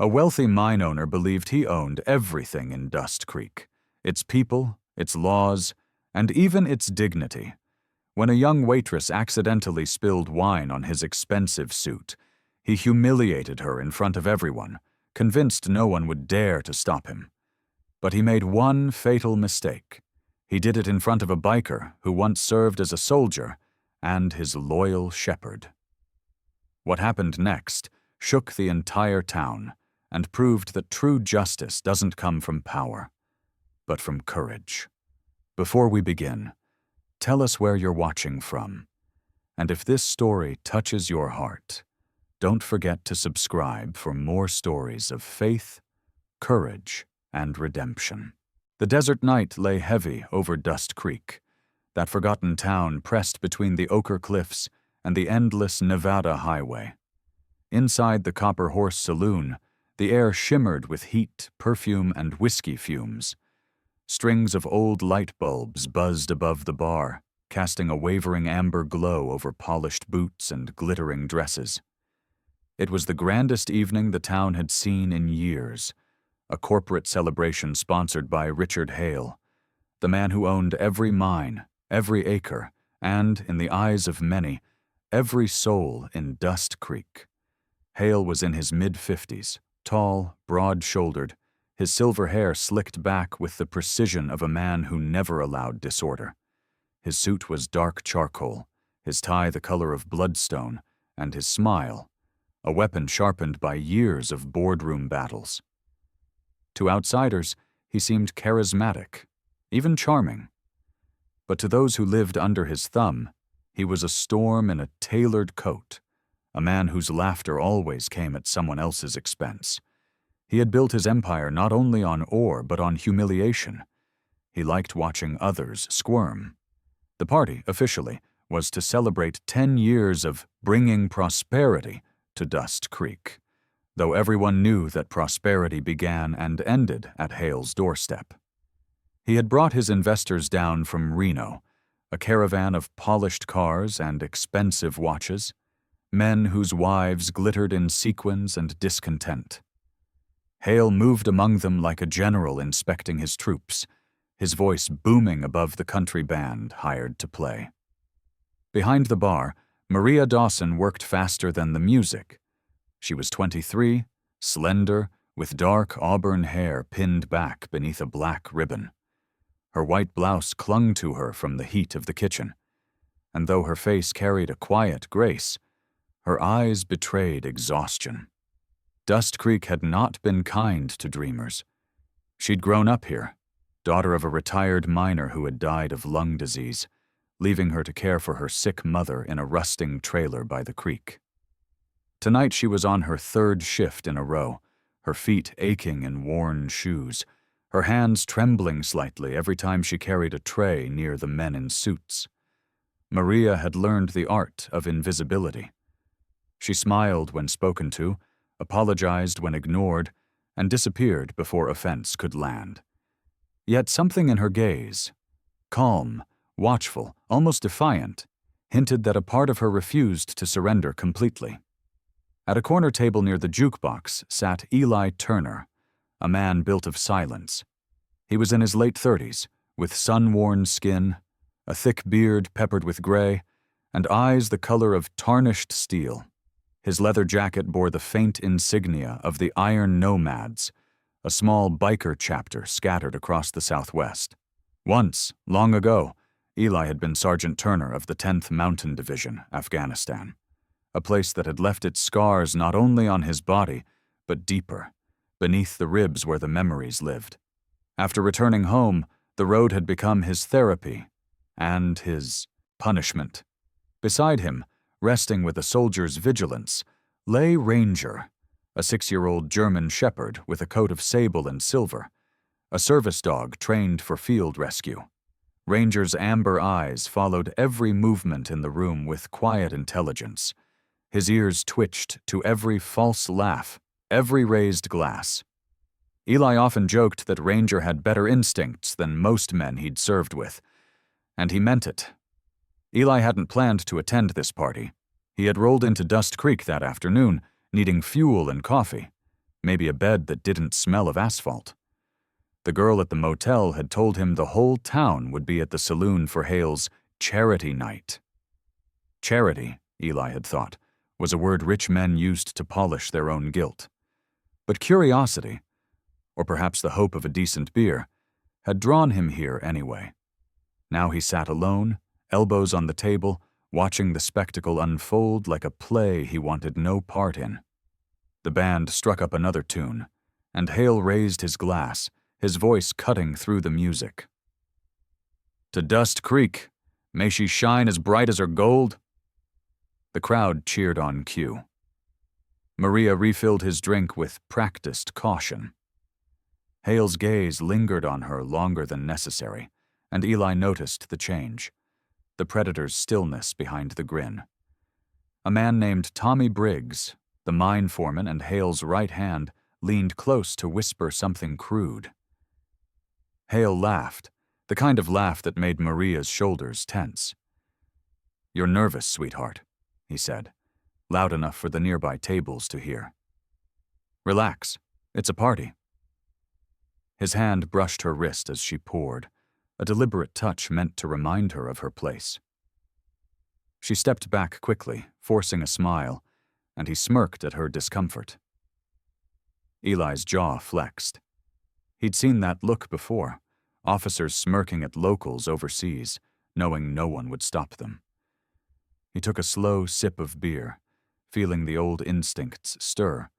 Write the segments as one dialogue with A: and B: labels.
A: A wealthy mine owner believed he owned everything in Dust Creek, its people, its laws, and even its dignity. When a young waitress accidentally spilled wine on his expensive suit, he humiliated her in front of everyone, convinced no one would dare to stop him. But he made one fatal mistake. He did it in front of a biker who once served as a soldier and his loyal shepherd. What happened next shook the entire town and proved that true justice doesn't come from power, but from courage. Before we begin, tell us where you're watching from. And if this story touches your heart, don't forget to subscribe for more stories of faith, courage, and redemption. The desert night lay heavy over Dust Creek, that forgotten town pressed between the Ochre Cliffs and the endless Nevada highway. Inside the Copper Horse Saloon, the air shimmered with heat, perfume, and whiskey fumes. Strings of old light bulbs buzzed above the bar, casting a wavering amber glow over polished boots and glittering dresses. It was the grandest evening the town had seen in years, a corporate celebration sponsored by Richard Hale, the man who owned every mine, every acre, and, in the eyes of many, every soul in Dust Creek. Hale was in his mid-50s, tall, broad-shouldered, his silver hair slicked back with the precision of a man who never allowed disorder. His suit was dark charcoal, his tie the color of bloodstone, and his smile, a weapon sharpened by years of boardroom battles. To outsiders, he seemed charismatic, even charming. But to those who lived under his thumb, he was a storm in a tailored coat, a man whose laughter always came at someone else's expense. He had built his empire not only on ore but on humiliation. He liked watching others squirm. The party, officially, was to celebrate 10 years of bringing prosperity to Dust Creek, though everyone knew that prosperity began and ended at Hale's doorstep. He had brought his investors down from Reno, a caravan of polished cars and expensive watches, men whose wives glittered in sequins and discontent. Hale moved among them like a general inspecting his troops, his voice booming above the country band hired to play. Behind the bar, Maria Dawson worked faster than the music. She was 23, slender, with dark auburn hair pinned back beneath a black ribbon. Her white blouse clung to her from the heat of the kitchen, and though her face carried a quiet grace, her eyes betrayed exhaustion. Dust Creek had not been kind to dreamers. She'd grown up here, daughter of a retired miner who had died of lung disease, leaving her to care for her sick mother in a rusting trailer by the creek. Tonight she was on her third shift in a row, her feet aching in worn shoes, her hands trembling slightly every time she carried a tray near the men in suits. Maria had learned the art of invisibility. She smiled when spoken to, apologized when ignored, and disappeared before offense could land. Yet something in her gaze, calm, watchful, almost defiant, hinted that a part of her refused to surrender completely. At a corner table near the jukebox sat Eli Turner, a man built of silence. He was in his late 30s, with sun-worn skin, a thick beard peppered with gray, and eyes the color of tarnished steel. His leather jacket bore the faint insignia of the Iron Nomads, a small biker chapter scattered across the Southwest. Once, long ago, Eli had been Sergeant Turner of the 10th Mountain Division, Afghanistan, a place that had left its scars not only on his body, but deeper, beneath the ribs where the memories lived. After returning home, the road had become his therapy and his punishment. Beside him, resting with a soldier's vigilance, lay Ranger, a 6-year-old German shepherd with a coat of sable and silver, a service dog trained for field rescue. Ranger's amber eyes followed every movement in the room with quiet intelligence. His ears twitched to every false laugh, every raised glass. Eli often joked that Ranger had better instincts than most men he'd served with, and he meant it. Eli hadn't planned to attend this party. He had rolled into Dust Creek that afternoon, needing fuel and coffee, maybe a bed that didn't smell of asphalt. The girl at the motel had told him the whole town would be at the saloon for Hale's charity night. Charity, Eli had thought, was a word rich men used to polish their own guilt. But curiosity, or perhaps the hope of a decent beer, had drawn him here anyway. Now he sat alone, elbows on the table, watching the spectacle unfold like a play he wanted no part in. The band struck up another tune, and Hale raised his glass, his voice cutting through the music. "To Dust Creek, may she shine as bright as her gold." The crowd cheered on cue. Maria refilled his drink with practiced caution. Hale's gaze lingered on her longer than necessary, and Eli noticed the change, the predator's stillness behind the grin. A man named Tommy Briggs, the mine foreman and Hale's right hand, leaned close to whisper something crude. Hale laughed, the kind of laugh that made Maria's shoulders tense. "You're nervous, sweetheart," he said, loud enough for the nearby tables to hear. "Relax, it's a party." His hand brushed her wrist as she poured, a deliberate touch meant to remind her of her place. She stepped back quickly, forcing a smile, and he smirked at her discomfort. Eli's jaw flexed. He'd seen that look before, officers smirking at locals overseas, knowing no one would stop them. He took a slow sip of beer, feeling the old instincts stir.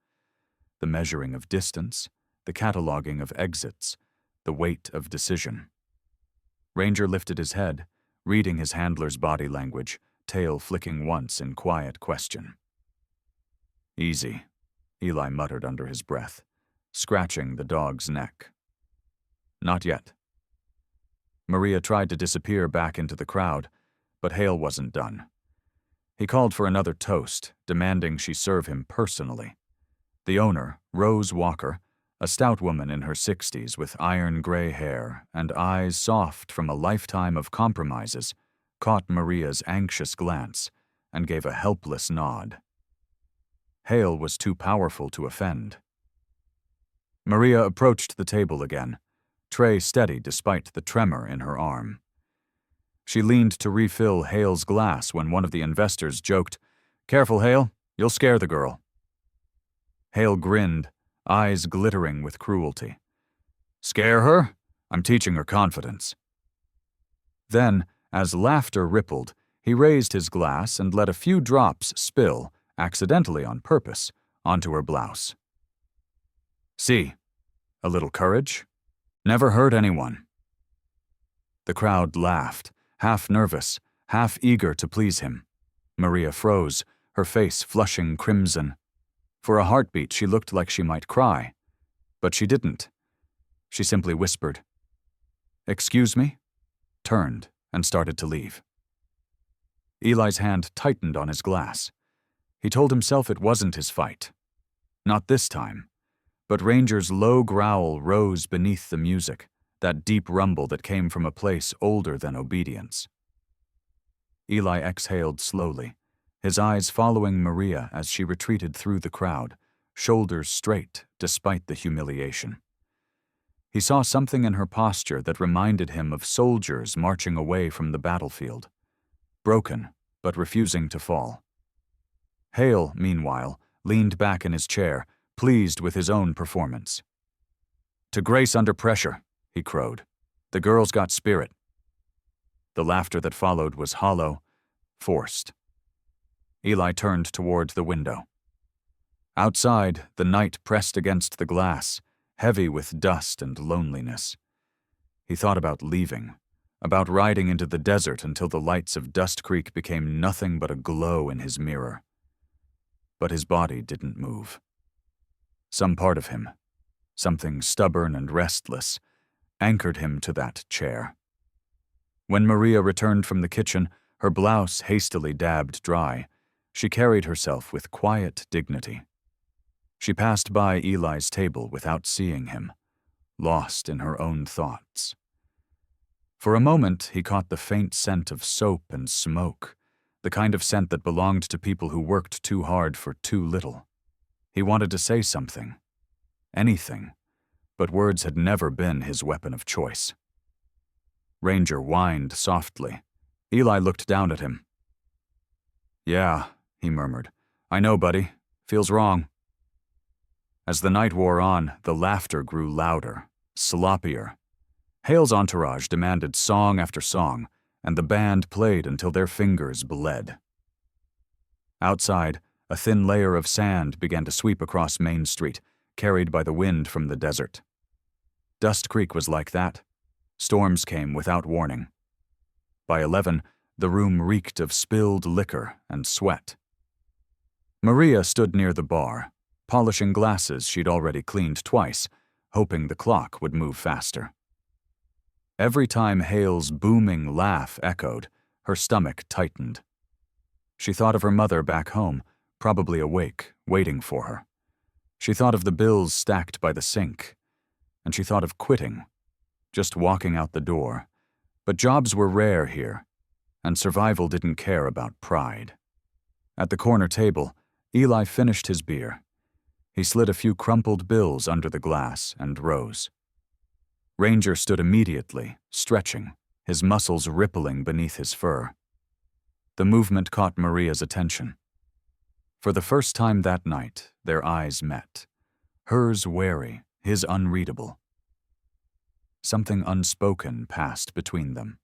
A: The measuring of distance, the cataloging of exits, the weight of decision. Ranger lifted his head, reading his handler's body language, tail flicking once in quiet question. "Easy," Eli muttered under his breath, scratching the dog's neck. "Not yet." Maria tried to disappear back into the crowd, but Hale wasn't done. He called for another toast, demanding she serve him personally. The owner, Rose Walker, a stout woman in her 60s with iron gray hair and eyes soft from a lifetime of compromises, caught Maria's anxious glance and gave a helpless nod. Hale was too powerful to offend. Maria approached the table again, tray steady despite the tremor in her arm. She leaned to refill Hale's glass when one of the investors joked, "Careful, Hale, you'll scare the girl." Hale grinned, eyes glittering with cruelty. "Scare her? I'm teaching her confidence." Then, as laughter rippled, he raised his glass and let a few drops spill, accidentally on purpose, onto her blouse. "See, a little courage? Never hurt anyone." The crowd laughed, half nervous, half eager to please him. Maria froze, her face flushing crimson. For a heartbeat, she looked like she might cry. But she didn't. She simply whispered, "Excuse me?" turned, and started to leave. Eli's hand tightened on his glass. He told himself it wasn't his fight. Not this time. But Ranger's low growl rose beneath the music, that deep rumble that came from a place older than obedience. Eli exhaled slowly, his eyes following Maria as she retreated through the crowd, shoulders straight despite the humiliation. He saw something in her posture that reminded him of soldiers marching away from the battlefield, broken but refusing to fall. Hale, meanwhile, leaned back in his chair, pleased with his own performance. "To grace under pressure," he crowed. "The girl's got spirit." The laughter that followed was hollow, forced. Eli turned toward the window. Outside, the night pressed against the glass, heavy with dust and loneliness. He thought about leaving, about riding into the desert until the lights of Dust Creek became nothing but a glow in his mirror. But his body didn't move. Some part of him, something stubborn and restless, anchored him to that chair. When Maria returned from the kitchen, her blouse hastily dabbed dry, she carried herself with quiet dignity. She passed by Eli's table without seeing him, lost in her own thoughts. For a moment, he caught the faint scent of soap and smoke, the kind of scent that belonged to people who worked too hard for too little. He wanted to say something, anything, but words had never been his weapon of choice. Ranger whined softly. Eli looked down at him. "Yeah," he murmured. "I know, buddy. Feels wrong." As the night wore on, the laughter grew louder, sloppier. Hale's entourage demanded song after song, and the band played until their fingers bled. Outside, a thin layer of sand began to sweep across Main Street, carried by the wind from the desert. Dust Creek was like that. Storms came without warning. By 11, the room reeked of spilled liquor and sweat. Maria stood near the bar, polishing glasses she'd already cleaned twice, hoping the clock would move faster. Every time Hale's booming laugh echoed, her stomach tightened. She thought of her mother back home, probably awake, waiting for her. She thought of the bills stacked by the sink, and she thought of quitting, just walking out the door. But jobs were rare here, and survival didn't care about pride. At the corner table, Eli finished his beer. He slid a few crumpled bills under the glass and rose. Ranger stood immediately, stretching, his muscles rippling beneath his fur. The movement caught Maria's attention. For the first time that night, their eyes met, hers wary, his unreadable. Something unspoken passed between them.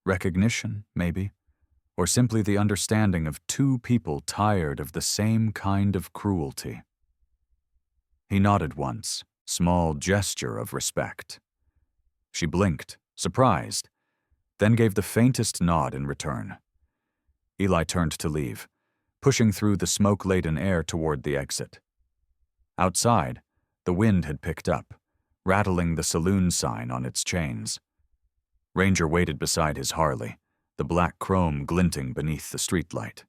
A: Recognition, maybe, or simply the understanding of two people tired of the same kind of cruelty. He nodded once, small gesture of respect. She blinked, surprised, then gave the faintest nod in return. Eli turned to leave, pushing through the smoke-laden air toward the exit. Outside, the wind had picked up, rattling the saloon sign on its chains. Ranger waited beside his Harley, the black chrome glinting beneath the streetlight.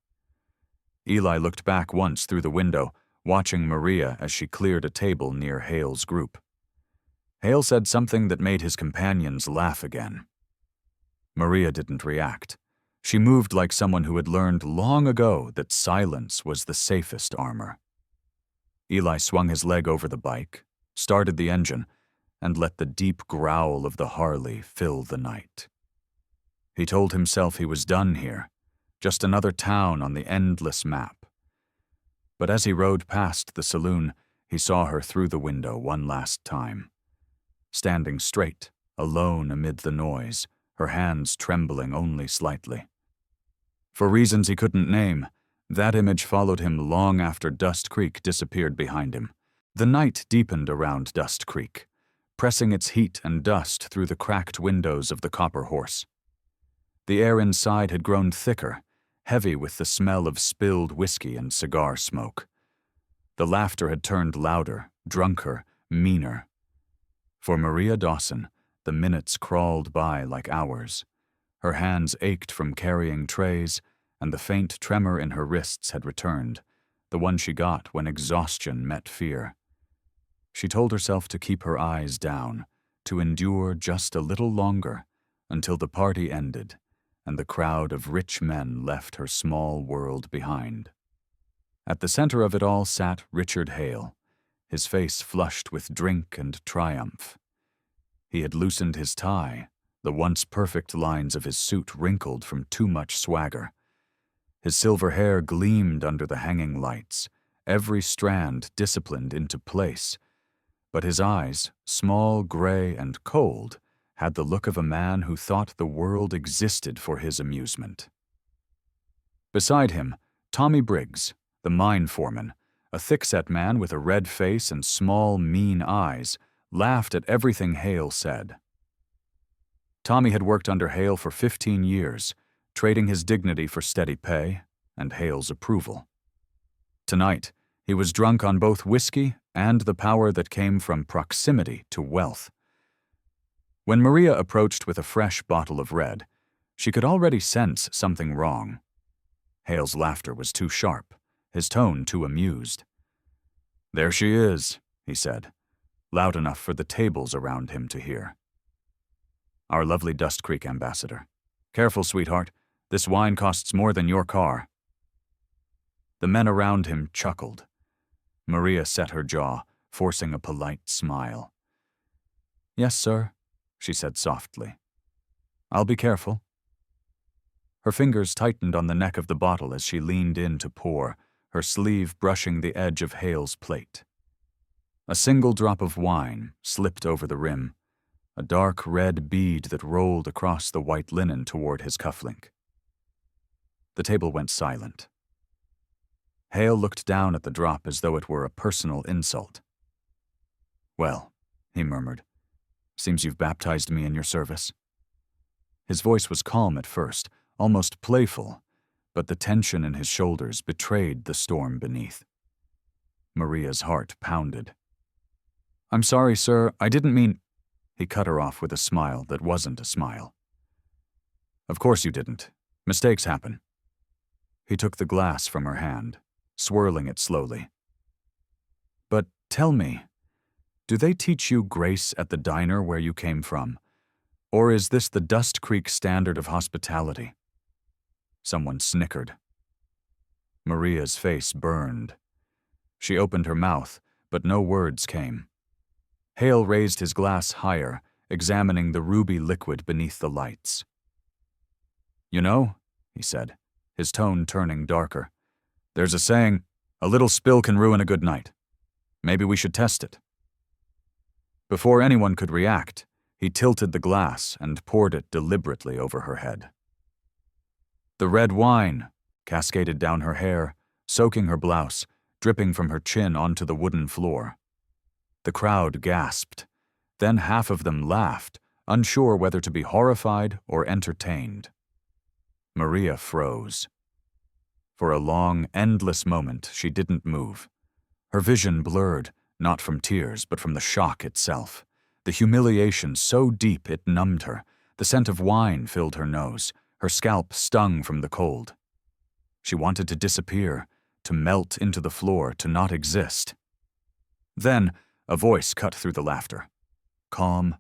A: Eli looked back once through the window, watching Maria as she cleared a table near Hale's group. Hale said something that made his companions laugh again. Maria didn't react. She moved like someone who had learned long ago that silence was the safest armor. Eli swung his leg over the bike, started the engine, and let the deep growl of the Harley fill the night. He told himself he was done here, just another town on the endless map. But as he rode past the saloon, he saw her through the window one last time. Standing straight, alone amid the noise, her hands trembling only slightly. For reasons he couldn't name, that image followed him long after Dust Creek disappeared behind him. The night deepened around Dust Creek, pressing its heat and dust through the cracked windows of the Copper Horse. The air inside had grown thicker, heavy with the smell of spilled whiskey and cigar smoke. The laughter had turned louder, drunker, meaner. For Maria Dawson, the minutes crawled by like hours. Her hands ached from carrying trays, and the faint tremor in her wrists had returned, the one she got when exhaustion met fear. She told herself to keep her eyes down, to endure just a little longer, until the party ended, and the crowd of rich men left her small world behind. At the center of it all sat Richard Hale, his face flushed with drink and triumph. He had loosened his tie, the once perfect lines of his suit wrinkled from too much swagger. His silver hair gleamed under the hanging lights, every strand disciplined into place. But his eyes, small, gray, and cold, had the look of a man who thought the world existed for his amusement. Beside him, Tommy Briggs, the mine foreman, a thick-set man with a red face and small, mean eyes, laughed at everything Hale said. Tommy had worked under Hale for 15 years, trading his dignity for steady pay and Hale's approval. Tonight, he was drunk on both whiskey and the power that came from proximity to wealth. When Maria approached with a fresh bottle of red, she could already sense something wrong. Hale's laughter was too sharp, his tone too amused. "There she is," he said, loud enough for the tables around him to hear. "Our lovely Dust Creek ambassador. Careful, sweetheart. This wine costs more than your car." The men around him chuckled. Maria set her jaw, forcing a polite smile. "Yes, sir," she said softly. "I'll be careful." Her fingers tightened on the neck of the bottle as she leaned in to pour, her sleeve brushing the edge of Hale's plate. A single drop of wine slipped over the rim, a dark red bead that rolled across the white linen toward his cufflink. The table went silent. Hale looked down at the drop as though it were a personal insult. "Well," he murmured, "seems you've baptized me in your service." His voice was calm at first, almost playful, but the tension in his shoulders betrayed the storm beneath. Maria's heart pounded. "I'm sorry, sir, I didn't mean—" He cut her off with a smile that wasn't a smile. "Of course you didn't. Mistakes happen." He took the glass from her hand, swirling it slowly. "But tell me, do they teach you grace at the diner where you came from? Or is this the Dust Creek standard of hospitality?" Someone snickered. Maria's face burned. She opened her mouth, but no words came. Hale raised his glass higher, examining the ruby liquid beneath the lights. "You know," he said, his tone turning darker, "there's a saying, a little spill can ruin a good night. Maybe we should test it." Before anyone could react, he tilted the glass and poured it deliberately over her head. The red wine cascaded down her hair, soaking her blouse, dripping from her chin onto the wooden floor. The crowd gasped. Then half of them laughed, unsure whether to be horrified or entertained. Maria froze. For a long, endless moment, she didn't move. Her vision blurred, not from tears, but from the shock itself. The humiliation so deep it numbed her. The scent of wine filled her nose. Her scalp stung from the cold. She wanted to disappear, to melt into the floor, to not exist. Then, a voice cut through the laughter. Calm,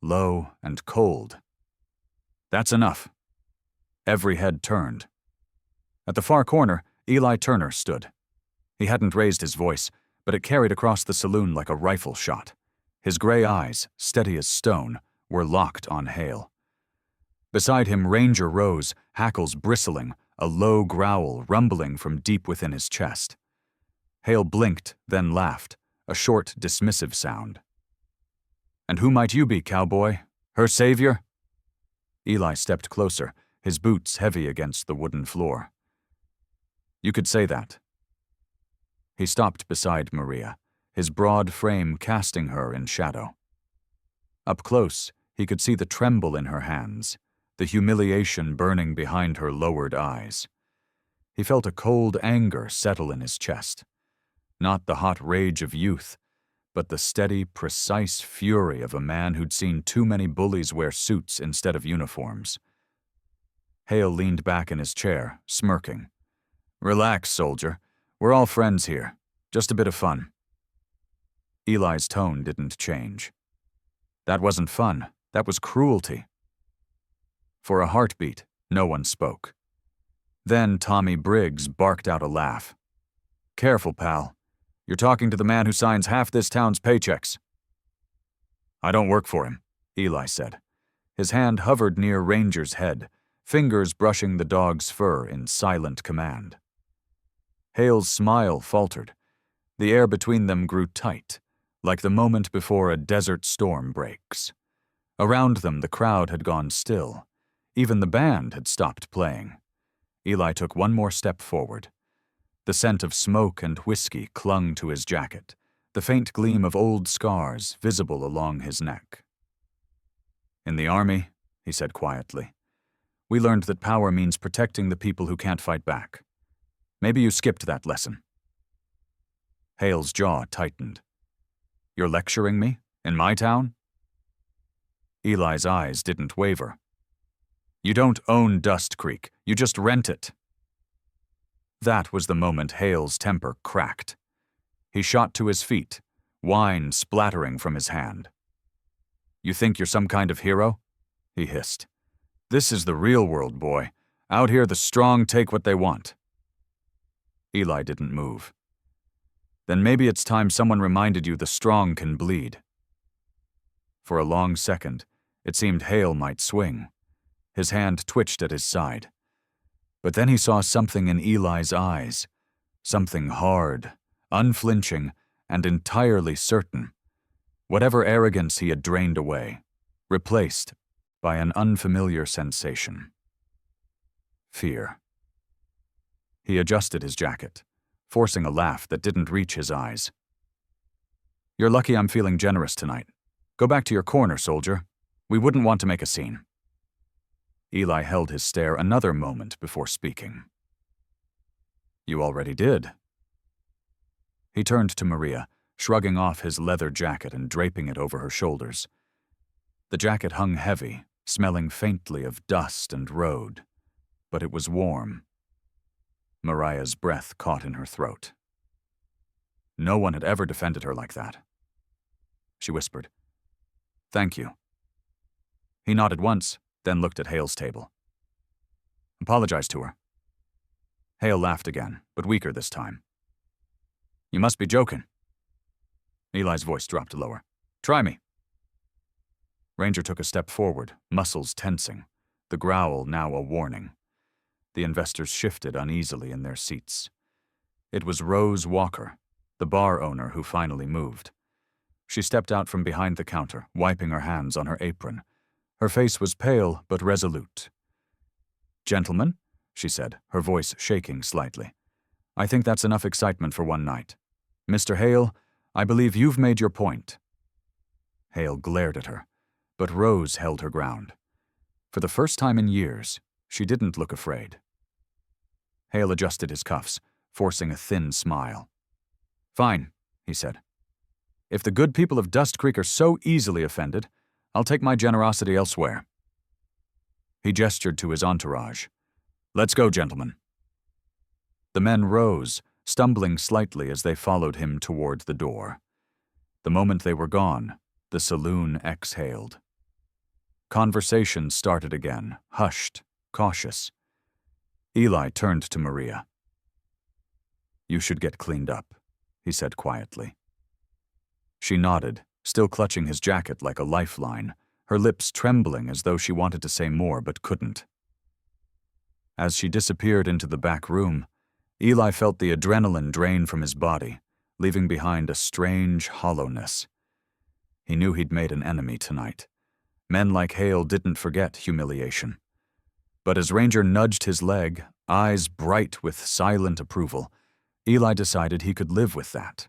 A: low, and cold. "That's enough." Every head turned. At the far corner, Eli Turner stood. He hadn't raised his voice, but it carried across the saloon like a rifle shot. His gray eyes, steady as stone, were locked on Hale. Beside him, Ranger rose, hackles bristling, a low growl rumbling from deep within his chest. Hale blinked, then laughed, a short, dismissive sound. "And who might you be, cowboy? Her savior?" Eli stepped closer, his boots heavy against the wooden floor. "You could say that." He stopped beside Maria, his broad frame casting her in shadow. Up close, he could see the tremble in her hands, the humiliation burning behind her lowered eyes. He felt a cold anger settle in his chest. Not the hot rage of youth, but the steady, precise fury of a man who'd seen too many bullies wear suits instead of uniforms. Hale leaned back in his chair, smirking. "Relax, soldier. We're all friends here. Just a bit of fun." Eli's tone didn't change. "That wasn't fun. That was cruelty." For a heartbeat, no one spoke. Then Tommy Briggs barked out a laugh. "Careful, pal. You're talking to the man who signs half this town's paychecks." "I don't work for him," Eli said. His hand hovered near Ranger's head, fingers brushing the dog's fur in silent command. Hale's smile faltered. The air between them grew tight, like the moment before a desert storm breaks. Around them, the crowd had gone still. Even the band had stopped playing. Eli took one more step forward. The scent of smoke and whiskey clung to his jacket, the faint gleam of old scars visible along his neck. "In the Army," he said quietly, "we learned that power means protecting the people who can't fight back. Maybe you skipped that lesson." Hale's jaw tightened. "You're lecturing me? In my town?" Eli's eyes didn't waver. "You don't own Dust Creek. You just rent it." That was the moment Hale's temper cracked. He shot to his feet, wine splattering from his hand. "You think you're some kind of hero?" he hissed. "This is the real world, boy. Out here, the strong take what they want." Eli didn't move. Then maybe it's time someone reminded you the strong can bleed. For a long second, it seemed Hale might swing. His hand twitched at his side. But then he saw something in Eli's eyes, something hard, unflinching, and entirely certain. Whatever arrogance he had drained away, replaced by an unfamiliar sensation. Fear. He adjusted his jacket, forcing a laugh that didn't reach his eyes. "You're lucky I'm feeling generous tonight. Go back to your corner, soldier. We wouldn't want to make a scene." Eli held his stare another moment before speaking. "You already did." He turned to Maria, shrugging off his leather jacket and draping it over her shoulders. The jacket hung heavy, smelling faintly of dust and road, but it was warm. Mariah's breath caught in her throat. No one had ever defended her like that. She whispered, "Thank you." He nodded once, then looked at Hale's table. "Apologize to her." Hale laughed again, but weaker this time. "You must be joking." Eli's voice dropped lower. "Try me." Ranger took a step forward, muscles tensing, the growl now a warning. The investors shifted uneasily in their seats. It was Rose Walker, the bar owner, who finally moved. She stepped out from behind the counter, wiping her hands on her apron. Her face was pale but resolute. "Gentlemen," she said, her voice shaking slightly, "I think that's enough excitement for one night. Mr. Hale, I believe you've made your point." Hale glared at her, but Rose held her ground. For the first time in years, she didn't look afraid. Hale adjusted his cuffs, forcing a thin smile. "Fine," he said. "If the good people of Dust Creek are so easily offended, I'll take my generosity elsewhere." He gestured to his entourage. "Let's go, gentlemen." The men rose, stumbling slightly as they followed him toward the door. The moment they were gone, the saloon exhaled. Conversation started again, hushed, cautious. Eli turned to Maria. "You should get cleaned up," he said quietly. She nodded, still clutching his jacket like a lifeline, her lips trembling as though she wanted to say more but couldn't. As she disappeared into the back room, Eli felt the adrenaline drain from his body, leaving behind a strange hollowness. He knew he'd made an enemy tonight. Men like Hale didn't forget humiliation. But as Ranger nudged his leg, eyes bright with silent approval, Eli decided he could live with that.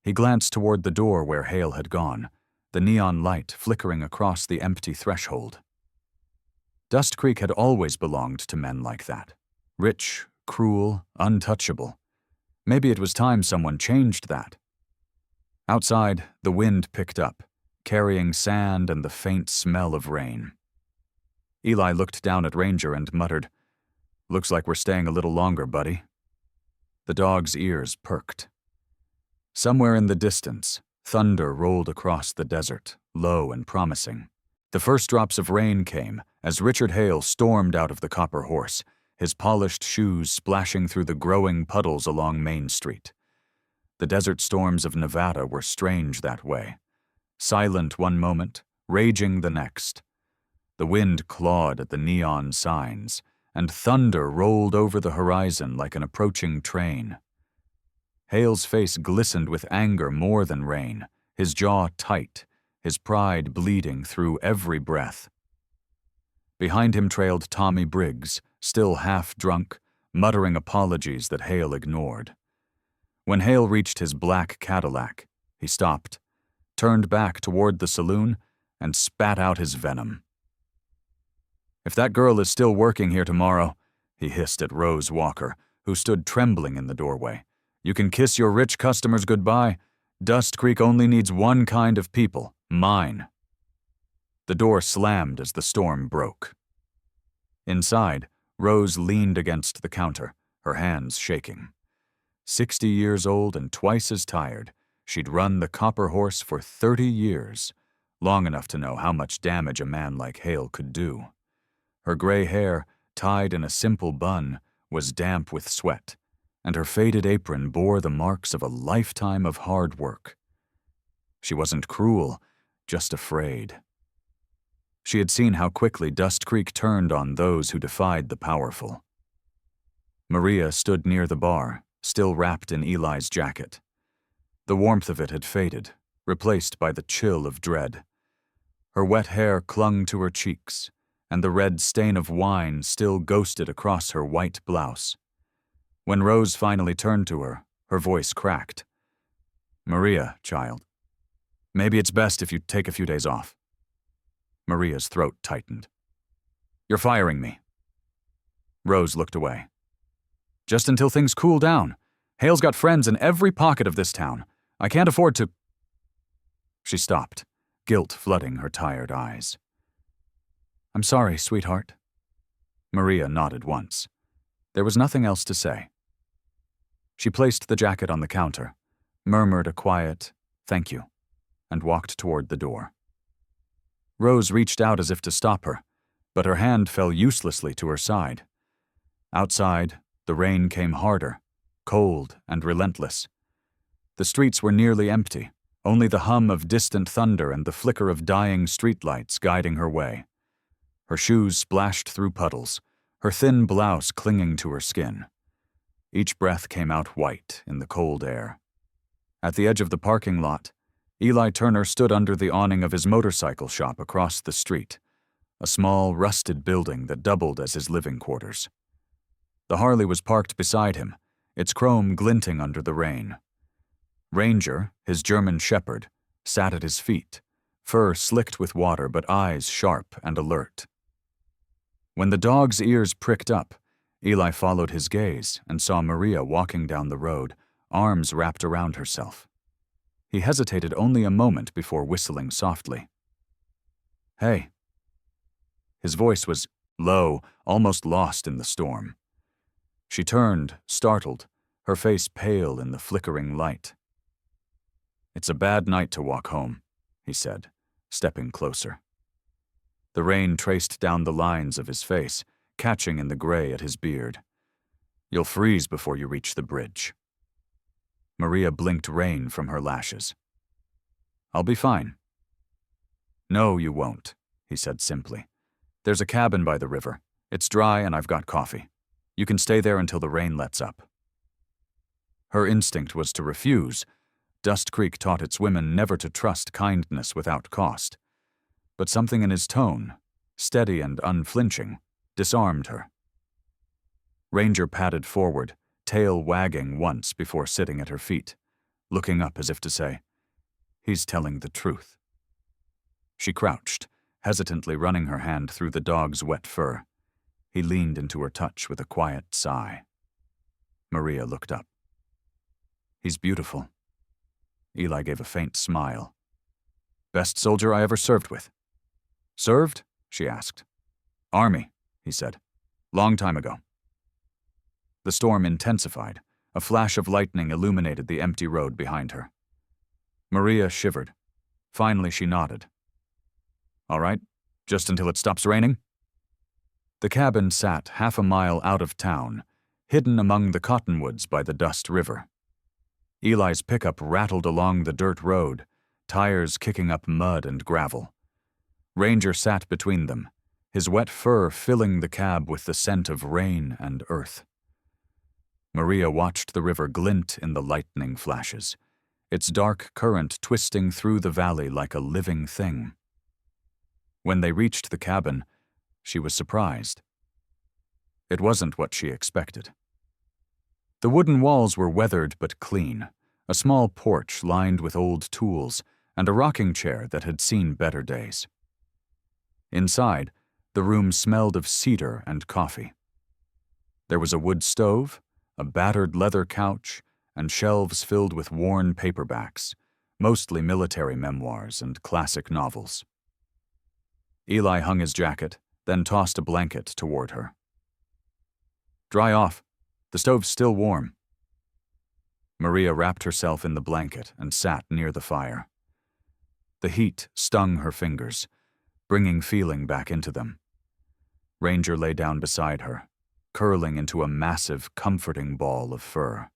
A: He glanced toward the door where Hale had gone, the neon light flickering across the empty threshold. Dust Creek had always belonged to men like that. Rich, cruel, untouchable. Maybe it was time someone changed that. Outside, the wind picked up, carrying sand and the faint smell of rain. Eli looked down at Ranger and muttered, "Looks like we're staying a little longer, buddy." The dog's ears perked. Somewhere in the distance, thunder rolled across the desert, low and promising. The first drops of rain came as Richard Hale stormed out of the Copper Horse, his polished shoes splashing through the growing puddles along Main Street. The desert storms of Nevada were strange that way. Silent one moment, raging the next. The wind clawed at the neon signs, and thunder rolled over the horizon like an approaching train. Hale's face glistened with anger more than rain, his jaw tight, his pride bleeding through every breath. Behind him trailed Tommy Briggs, still half-drunk, muttering apologies that Hale ignored. When Hale reached his black Cadillac, he stopped, turned back toward the saloon, and spat out his venom. "If that girl is still working here tomorrow," he hissed at Rose Walker, who stood trembling in the doorway, "you can kiss your rich customers goodbye. Dust Creek only needs one kind of people, mine." The door slammed as the storm broke. Inside, Rose leaned against the counter, her hands shaking. 60 years old and twice as tired, she'd run the Copper Horse for 30 years, long enough to know how much damage a man like Hale could do. Her gray hair, tied in a simple bun, was damp with sweat, and her faded apron bore the marks of a lifetime of hard work. She wasn't cruel, just afraid. She had seen how quickly Dust Creek turned on those who defied the powerful. Maria stood near the bar, still wrapped in Eli's jacket. The warmth of it had faded, replaced by the chill of dread. Her wet hair clung to her cheeks, and the red stain of wine still ghosted across her white blouse. When Rose finally turned to her, her voice cracked. "Maria, child, maybe it's best if you take a few days off." Maria's throat tightened. "You're firing me." Rose looked away. "Just until things cool down. Hale's got friends in every pocket of this town. I can't afford to—" She stopped, guilt flooding her tired eyes. "I'm sorry, sweetheart." Maria nodded once. There was nothing else to say. She placed the jacket on the counter, murmured a quiet, "Thank you," and walked toward the door. Rose reached out as if to stop her, but her hand fell uselessly to her side. Outside, the rain came harder, cold and relentless. The streets were nearly empty, only the hum of distant thunder and the flicker of dying streetlights guiding her way. Her shoes splashed through puddles, her thin blouse clinging to her skin. Each breath came out white in the cold air. At the edge of the parking lot, Eli Turner stood under the awning of his motorcycle shop across the street, a small, rusted building that doubled as his living quarters. The Harley was parked beside him, its chrome glinting under the rain. Ranger, his German shepherd, sat at his feet, fur slicked with water but eyes sharp and alert. When the dog's ears pricked up, Eli followed his gaze and saw Maria walking down the road, arms wrapped around herself. He hesitated only a moment before whistling softly. "Hey." His voice was low, almost lost in the storm. She turned, startled, her face pale in the flickering light. "It's a bad night to walk home," he said, stepping closer. The rain traced down the lines of his face, catching in the gray at his beard. "You'll freeze before you reach the bridge." Maria blinked rain from her lashes. "I'll be fine." "No, you won't," he said simply. "There's a cabin by the river. It's dry and I've got coffee. You can stay there until the rain lets up." Her instinct was to refuse. Dust Creek taught its women never to trust kindness without cost. But something in his tone, steady and unflinching, disarmed her. Ranger padded forward, tail wagging once before sitting at her feet, looking up as if to say, "He's telling the truth." She crouched, hesitantly running her hand through the dog's wet fur. He leaned into her touch with a quiet sigh. Maria looked up. "He's beautiful." Eli gave a faint smile. "Best soldier I ever served with." "Served?" she asked. "Army," he said. "Long time ago." The storm intensified. A flash of lightning illuminated the empty road behind her. Maria shivered. Finally, she nodded. "All right, just until it stops raining?" The cabin sat half a mile out of town, hidden among the cottonwoods by the Dust River. Eli's pickup rattled along the dirt road, tires kicking up mud and gravel. Ranger sat between them, his wet fur filling the cab with the scent of rain and earth. Maria watched the river glint in the lightning flashes, its dark current twisting through the valley like a living thing. When they reached the cabin, she was surprised. It wasn't what she expected. The wooden walls were weathered but clean, a small porch lined with old tools, and a rocking chair that had seen better days. Inside, the room smelled of cedar and coffee. There was a wood stove, a battered leather couch, and shelves filled with worn paperbacks, mostly military memoirs and classic novels. Eli hung his jacket, then tossed a blanket toward her. "Dry off. The stove's still warm." Maria wrapped herself in the blanket and sat near the fire. The heat stung her fingers, bringing feeling back into them. Ranger lay down beside her, curling into a massive, comforting ball of fur.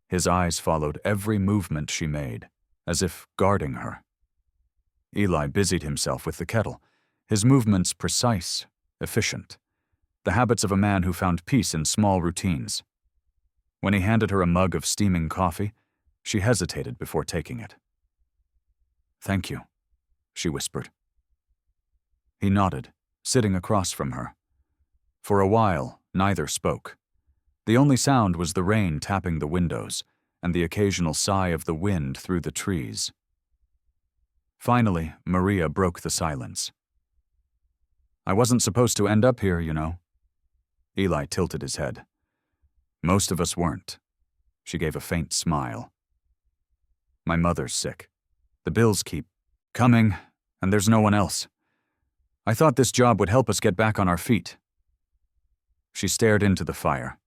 A: His eyes followed every movement she made, as if guarding her. Eli busied himself with the kettle, his movements precise, efficient, the habits of a man who found peace in small routines. When he handed her a mug of steaming coffee, she hesitated before taking it. "Thank you," she whispered. He nodded, sitting across from her. For a while, neither spoke. The only sound was the rain tapping the windows and the occasional sigh of the wind through the trees. Finally, Maria broke the silence. "I wasn't supposed to end up here, you know." Eli tilted his head. "Most of us weren't." She gave a faint smile. "My mother's sick. The bills keep coming, and there's no one else. I thought this job would help us get back on our feet." She stared into the fire.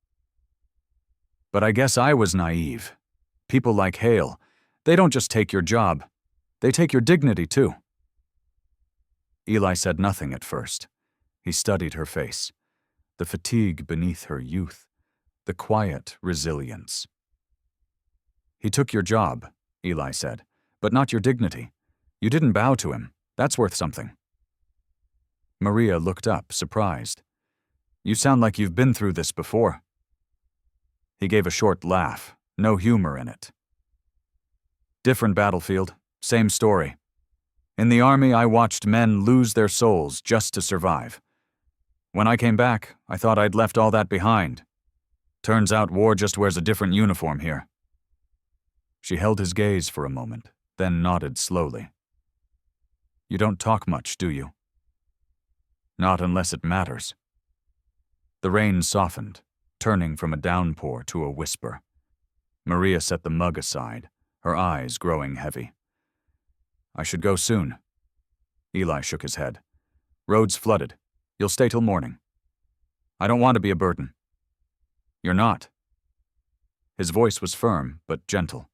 A: "But I guess I was naive. People like Hale, they don't just take your job. They take your dignity, too." Eli said nothing at first. He studied her face, the fatigue beneath her youth, the quiet resilience. "He took your job," Eli said, "but not your dignity. You didn't bow to him. That's worth something." Maria looked up, surprised. "You sound like you've been through this before." He gave a short laugh, no humor in it. "Different battlefield, same story. In the army, I watched men lose their souls just to survive. When I came back, I thought I'd left all that behind. Turns out war just wears a different uniform here." She held his gaze for a moment, then nodded slowly. "You don't talk much, do you?" "Not unless it matters." The rain softened, turning from a downpour to a whisper. Maria set the mug aside, her eyes growing heavy. "I should go soon." Eli shook his head. "Road's flooded. You'll stay till morning." "I don't want to be a burden." "You're not." His voice was firm, but gentle.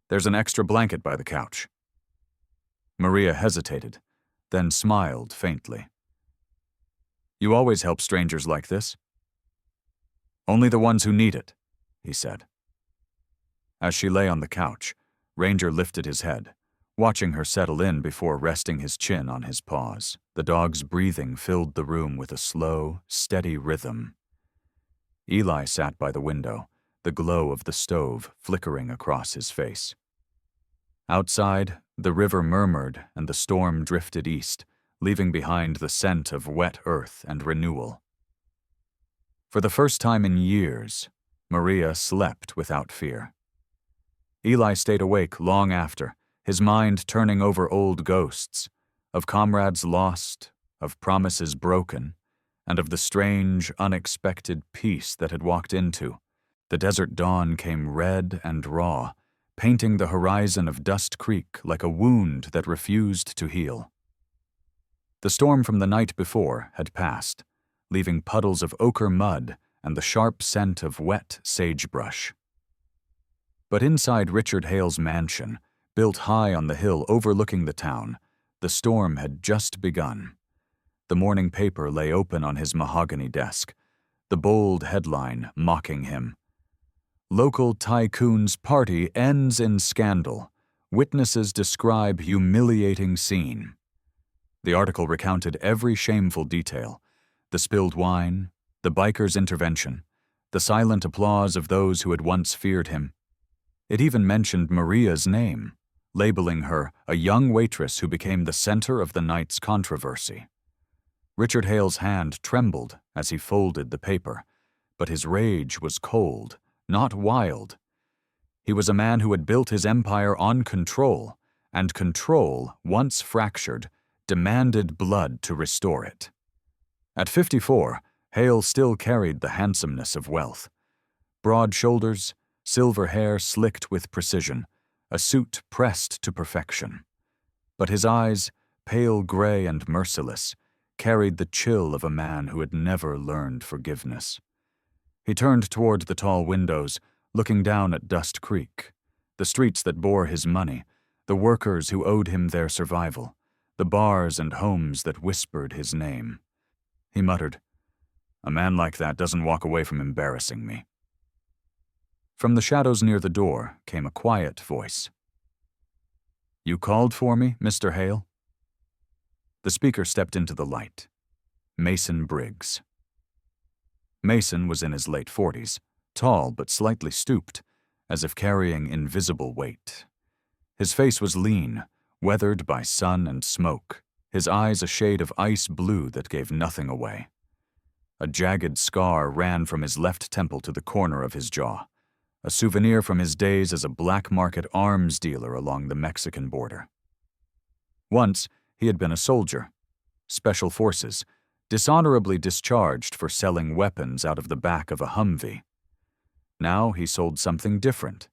A: "There's an extra blanket by the couch." Maria hesitated, then smiled faintly. "You always help strangers like this?" "Only the ones who need it," he said. As she lay on the couch, Ranger lifted his head, watching her settle in before resting his chin on his paws. The dog's breathing filled the room with a slow, steady rhythm. Eli sat by the window, the glow of the stove flickering across his face. Outside, the river murmured and the storm drifted east, leaving behind the scent of wet earth and renewal. For the first time in years, Maria slept without fear. Eli stayed awake long after, his mind turning over old ghosts, of comrades lost, of promises broken, and of the strange, unexpected peace that had walked into. The desert dawn came red and raw, painting the horizon of Dust Creek like a wound that refused to heal. The storm from the night before had passed, leaving puddles of ochre mud and the sharp scent of wet sagebrush. But inside Richard Hale's mansion, built high on the hill overlooking the town, the storm had just begun. The morning paper lay open on his mahogany desk, the bold headline mocking him. "Local tycoon's party ends in scandal. Witnesses describe humiliating scene." The article recounted every shameful detail: the spilled wine, the biker's intervention, the silent applause of those who had once feared him. It even mentioned Maria's name, labeling her a young waitress who became the center of the night's controversy. Richard Hale's hand trembled as he folded the paper, but his rage was cold, not wild. He was a man who had built his empire on control, and control, once fractured, demanded blood to restore it. At 54, Hale still carried the handsomeness of wealth. Broad shoulders, silver hair slicked with precision, a suit pressed to perfection. But his eyes, pale gray and merciless, carried the chill of a man who had never learned forgiveness. He turned toward the tall windows, looking down at Dust Creek, the streets that bore his money, the workers who owed him their survival, the bars and homes that whispered his name. He muttered, A man like that doesn't walk away from embarrassing me. From the shadows near the door came a quiet voice. You called for me, Mr. Hale? The speaker stepped into the light. Mason Briggs. Mason was in his late 40s, tall but slightly stooped, as if carrying invisible weight. His face was lean, weathered by sun and smoke, his eyes a shade of ice blue that gave nothing away. A jagged scar ran from his left temple to the corner of his jaw, a souvenir from his days as a black market arms dealer along the Mexican border. Once, he had been a soldier, special forces, dishonorably discharged for selling weapons out of the back of a Humvee. Now he sold something different,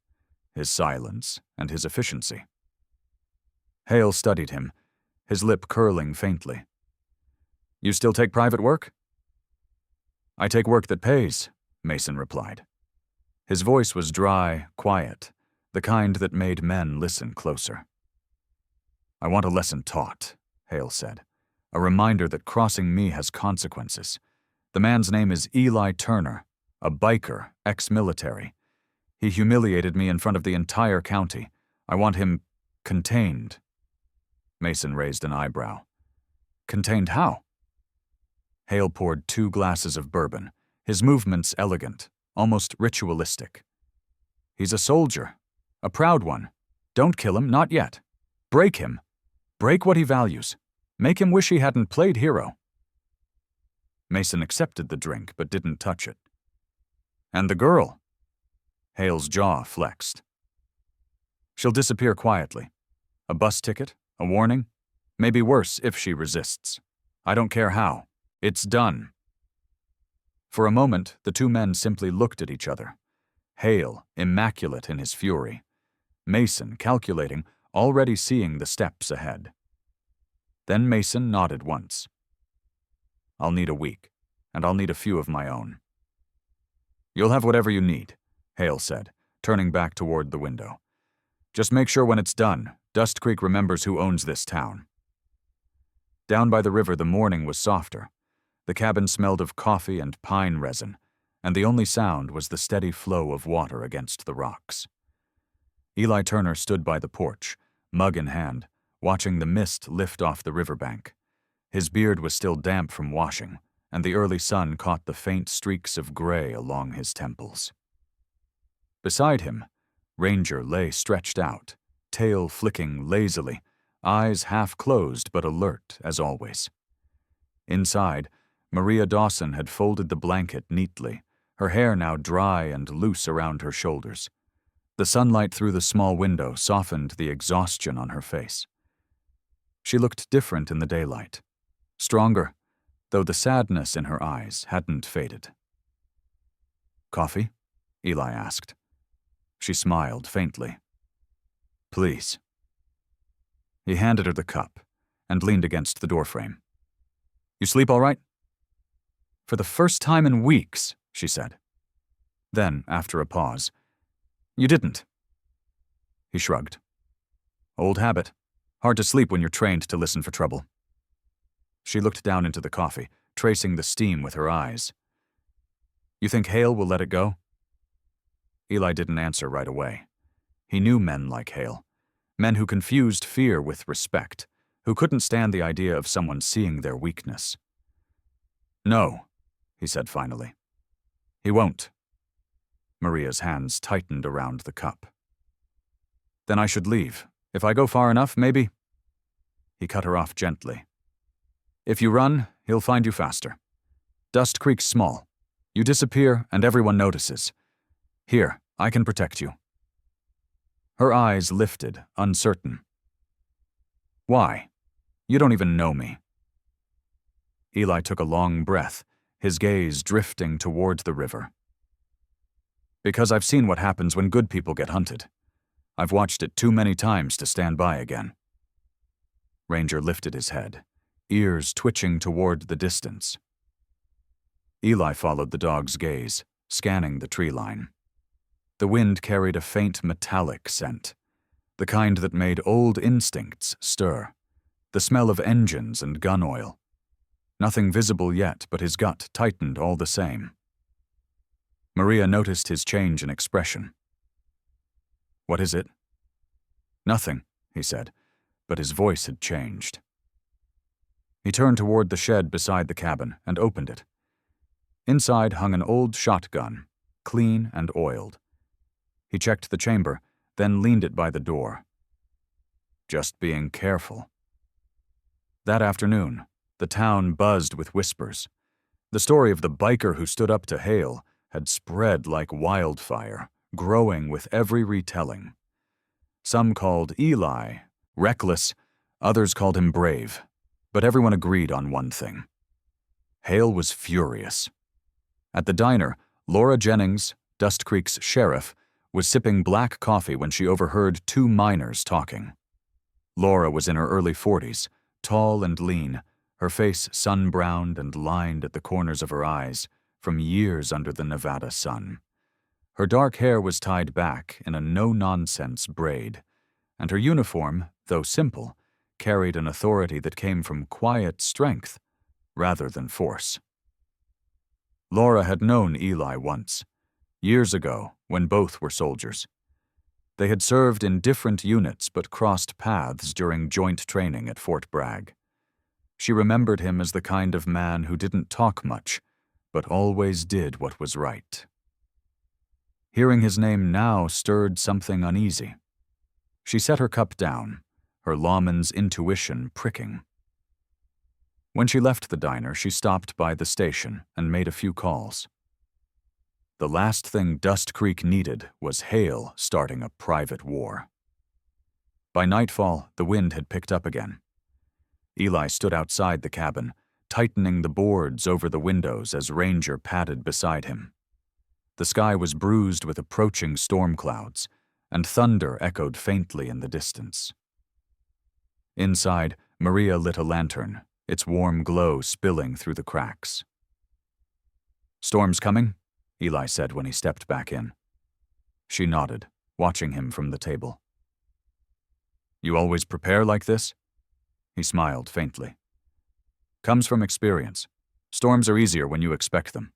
A: his silence and his efficiency. Hale studied him, his lip curling faintly. You still take private work? I take work that pays, Mason replied. His voice was dry, quiet, the kind that made men listen closer. I want a lesson taught, Hale said, a reminder that crossing me has consequences. The man's name is Eli Turner, a biker, ex-military. He humiliated me in front of the entire county. I want him contained. Mason raised an eyebrow. Contained how? Hale poured 2 glasses of bourbon, his movements elegant, almost ritualistic. He's a soldier, a proud one. Don't kill him, not yet. Break him. Break what he values. Make him wish he hadn't played hero. Mason accepted the drink, but didn't touch it. And the girl? Hale's jaw flexed. She'll disappear quietly. A bus ticket, a warning, maybe worse if she resists. I don't care how. It's done. For a moment, the 2 men simply looked at each other. Hale, immaculate in his fury. Mason, calculating, already seeing the steps ahead. Then Mason nodded once. I'll need a week, and I'll need a few of my own. You'll have whatever you need, Hale said, turning back toward the window. Just make sure when it's done, Dust Creek remembers who owns this town. Down by the river, the morning was softer. The cabin smelled of coffee and pine resin, and the only sound was the steady flow of water against the rocks. Eli Turner stood by the porch, mug in hand, watching the mist lift off the riverbank. His beard was still damp from washing, and the early sun caught the faint streaks of gray along his temples. Beside him, Ranger lay stretched out, tail flicking lazily, eyes half closed but alert as always. Inside, Maria Dawson had folded the blanket neatly, her hair now dry and loose around her shoulders. The sunlight through the small window softened the exhaustion on her face. She looked different in the daylight, stronger, though the sadness in her eyes hadn't faded. Coffee? Eli asked. She smiled faintly. Please. He handed her the cup and leaned against the doorframe. You sleep all right? For the first time in weeks, she said. Then, after a pause, you didn't. He shrugged. Old habit. Hard to sleep when you're trained to listen for trouble. She looked down into the coffee, tracing the steam with her eyes. You think Hale will let it go? Eli didn't answer right away. He knew men like Hale, men who confused fear with respect, who couldn't stand the idea of someone seeing their weakness. No, he said finally. He won't. Maria's hands tightened around the cup. Then I should leave. If I go far enough, maybe. He cut her off gently. If you run, he'll find you faster. Dust Creek's small. You disappear, and everyone notices. Here, I can protect you. Her eyes lifted, uncertain. Why? You don't even know me. Eli took a long breath, his gaze drifting toward the river. Because I've seen what happens when good people get hunted. I've watched it too many times to stand by again. Ranger lifted his head, ears twitching toward the distance. Eli followed the dog's gaze, scanning the tree line. The wind carried a faint metallic scent, the kind that made old instincts stir, the smell of engines and gun oil. Nothing visible yet, but his gut tightened all the same. Maria noticed his change in expression. "What is it?" "Nothing," he said, but his voice had changed. He turned toward the shed beside the cabin and opened it. Inside hung an old shotgun, clean and oiled. He checked the chamber, then leaned it by the door. Just being careful. That afternoon, the town buzzed with whispers. The story of the biker who stood up to Hale had spread like wildfire, growing with every retelling. Some called Eli reckless, others called him brave, but everyone agreed on one thing. Hale was furious. At the diner, Laura Jennings, Dust Creek's sheriff, was sipping black coffee when she overheard two miners talking. Laura was in her early 40s, tall and lean, her face sun-browned and lined at the corners of her eyes from years under the Nevada sun. Her dark hair was tied back in a no-nonsense braid, and her uniform, though simple, carried an authority that came from quiet strength rather than force. Laura had known Eli once, years ago when both were soldiers. They had served in different units but crossed paths during joint training at Fort Bragg. She remembered him as the kind of man who didn't talk much, but always did what was right. Hearing his name now stirred something uneasy. She set her cup down, her lawman's intuition pricking. When she left the diner, she stopped by the station and made a few calls. The last thing Dust Creek needed was Hale starting a private war. By nightfall, the wind had picked up again. Eli stood outside the cabin, tightening the boards over the windows as Ranger padded beside him. The sky was bruised with approaching storm clouds, and thunder echoed faintly in the distance. Inside, Maria lit a lantern, its warm glow spilling through the cracks. "Storm's coming?" Eli said when he stepped back in. She nodded, watching him from the table. "You always prepare like this?" He smiled faintly. "Comes from experience. Storms are easier when you expect them."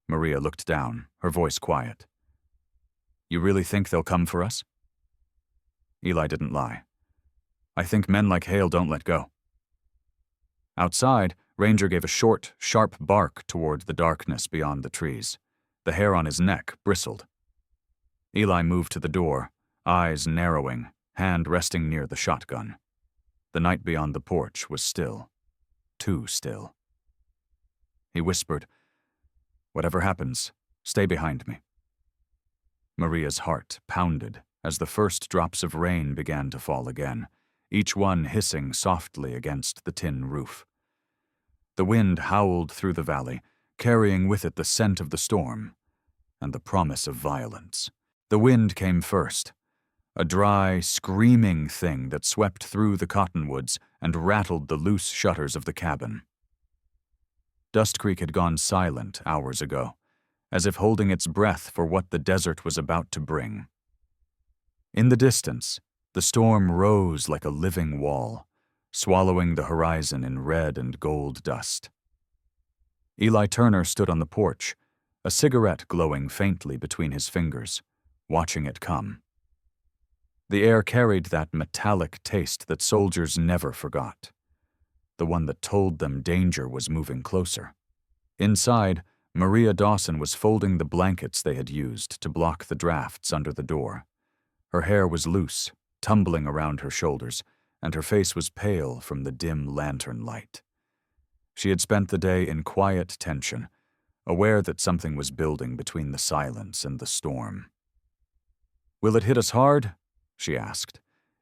A: Maria looked down, her voice quiet. "You really think they'll come for us?" Eli didn't lie. "I think men like Hale don't let go." Outside, Ranger gave a short, sharp bark toward the darkness beyond the trees. The hair on his neck bristled. Eli moved to the door, eyes narrowing, hand resting near the shotgun. The night beyond the porch was still. Too still. He whispered, "Whatever happens, stay behind me." Maria's heart pounded as the first drops of rain began to fall again, each one hissing softly against the tin roof. The wind howled through the valley, carrying with it the scent of the storm and the promise of violence. The wind came first, a dry, screaming thing that swept through the cottonwoods and rattled the loose shutters of the cabin. Dust Creek had gone silent hours ago, as if holding its breath for what the desert was about to bring. In the distance, the storm rose like a living wall, swallowing the horizon in red and gold dust. Eli Turner stood on the porch, a cigarette glowing faintly between his fingers, watching it come. The air carried that metallic taste that soldiers never forgot, the one that told them danger was moving closer. Inside, Maria Dawson was folding the blankets they had used to block the drafts under the door. Her hair was loose, tumbling around her shoulders, and her face was pale from the dim lantern light. She had spent the day in quiet tension, aware that something was building between the silence and the storm. "Will it hit us hard?" she asked.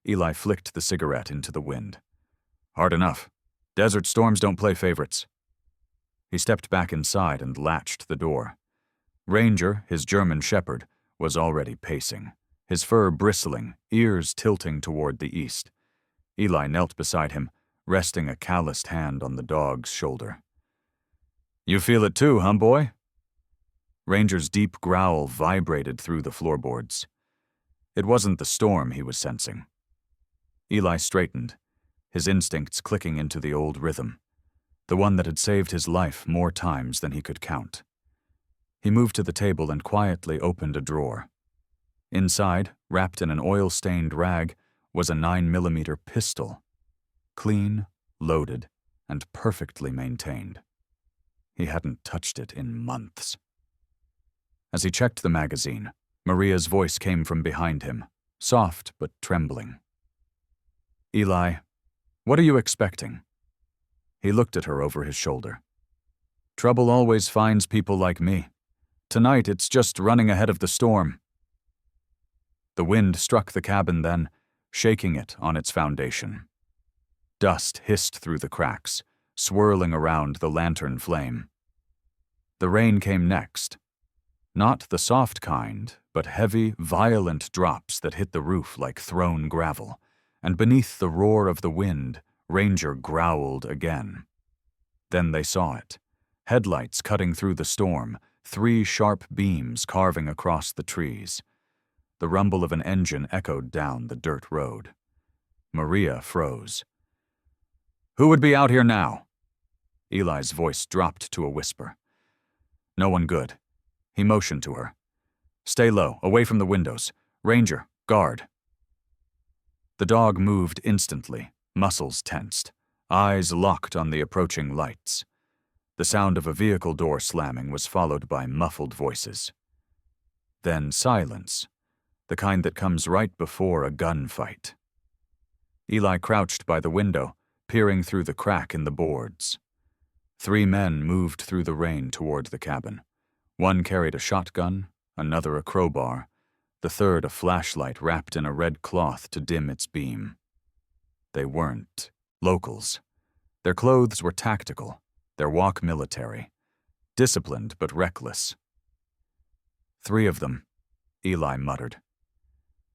A: Eli flicked the cigarette into the wind. "Hard enough. Desert storms don't play favorites." He stepped back inside and latched the door. Ranger, his German shepherd, was already pacing, his fur bristling, ears tilting toward the east. Eli knelt beside him, resting a calloused hand on the dog's shoulder. "You feel it too, huh, boy?" Ranger's deep growl vibrated through the floorboards. It wasn't the storm he was sensing. Eli straightened, his instincts clicking into the old rhythm. the one that had saved his life more times than he could count. He moved to the table and quietly opened a drawer. Inside, wrapped in an oil-stained rag, was a 9mm pistol, clean, loaded, and perfectly maintained. He hadn't touched it in months. As he checked the magazine, Maria's voice came from behind him, soft but trembling. "Eli, what are you expecting?" He looked at her over his shoulder. "Trouble always finds people like me. Tonight it's just running ahead of the storm." The wind struck the cabin then, shaking it on its foundation. Dust hissed through the cracks, swirling around the lantern flame. The rain came next. Not the soft kind, but heavy, violent drops that hit the roof like thrown gravel, and beneath the roar of the wind, Ranger growled again. Then they saw it. Headlights cutting through the storm, 3 sharp beams carving across the trees. The rumble of an engine echoed down the dirt road. Maria froze. "Who would be out here now?" Eli's voice dropped to a whisper. "No one good." He motioned to her. "Stay low, away from the windows. Ranger, guard." The dog moved instantly, muscles tensed, eyes locked on the approaching lights. The sound of a vehicle door slamming was followed by muffled voices. Then silence, the kind that comes right before a gunfight. Eli crouched by the window, peering through the crack in the boards. 3 men moved through the rain toward the cabin. One carried a shotgun, another a crowbar, the third a flashlight wrapped in a red cloth to dim its beam. They weren't locals. Their clothes were tactical, their walk military, disciplined but reckless. 3 of them, Eli muttered.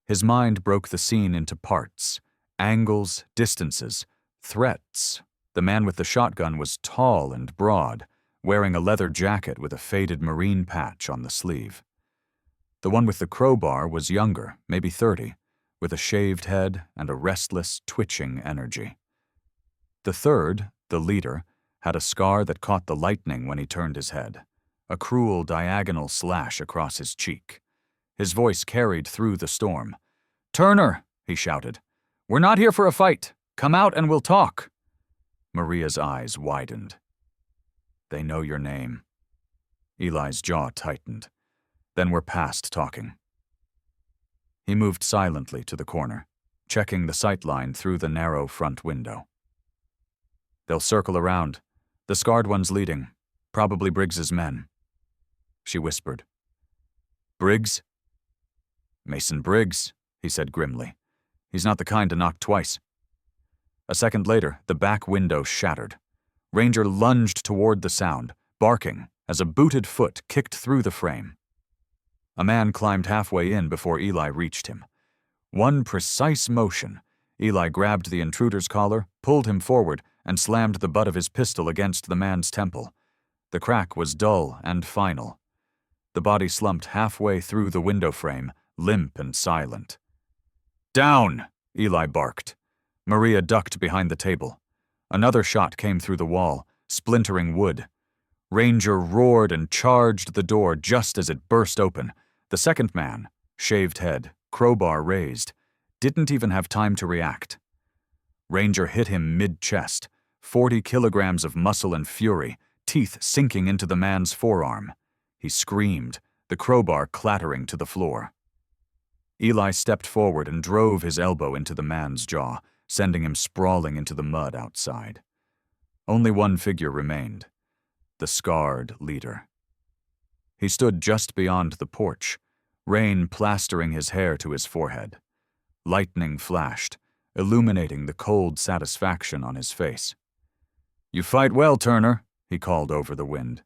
A: His mind broke the scene into parts, angles, distances, threats. The man with the shotgun was tall and broad, wearing a leather jacket with a faded marine patch on the sleeve. The one with the crowbar was younger, maybe 30, with a shaved head and a restless, twitching energy. The third, the leader, had a scar that caught the lightning when he turned his head, a cruel diagonal slash across his cheek. His voice carried through the storm. "Turner," he shouted, "we're not here for a fight. Come out and we'll talk." Maria's eyes widened. "They know your name." Eli's jaw tightened. "Then we're past talking." He moved silently to the corner, checking the sightline through the narrow front window. "They'll circle around. The scarred one's leading, probably Briggs's men." She whispered. "Briggs?" "Mason Briggs," he said grimly. "He's not the kind to knock twice." A second later, the back window shattered. Ranger lunged toward the sound, barking, as a booted foot kicked through the frame. A man climbed halfway in before Eli reached him. One precise motion, Eli grabbed the intruder's collar, pulled him forward, and slammed the butt of his pistol against the man's temple. The crack was dull and final. The body slumped halfway through the window frame, limp and silent. "Down!" Eli barked. Maria ducked behind the table. Another shot came through the wall, splintering wood. Ranger roared and charged the door just as it burst open. The second man, shaved head, crowbar raised, didn't even have time to react. Ranger hit him mid-chest, 40 kilograms of muscle and fury, teeth sinking into the man's forearm. He screamed, the crowbar clattering to the floor. Eli stepped forward and drove his elbow into the man's jaw, sending him sprawling into the mud outside. Only one figure remained, the scarred leader. He stood just beyond the porch, rain plastering his hair to his forehead. Lightning flashed, illuminating the cold satisfaction on his face. "You fight well, Turner," he called over the wind.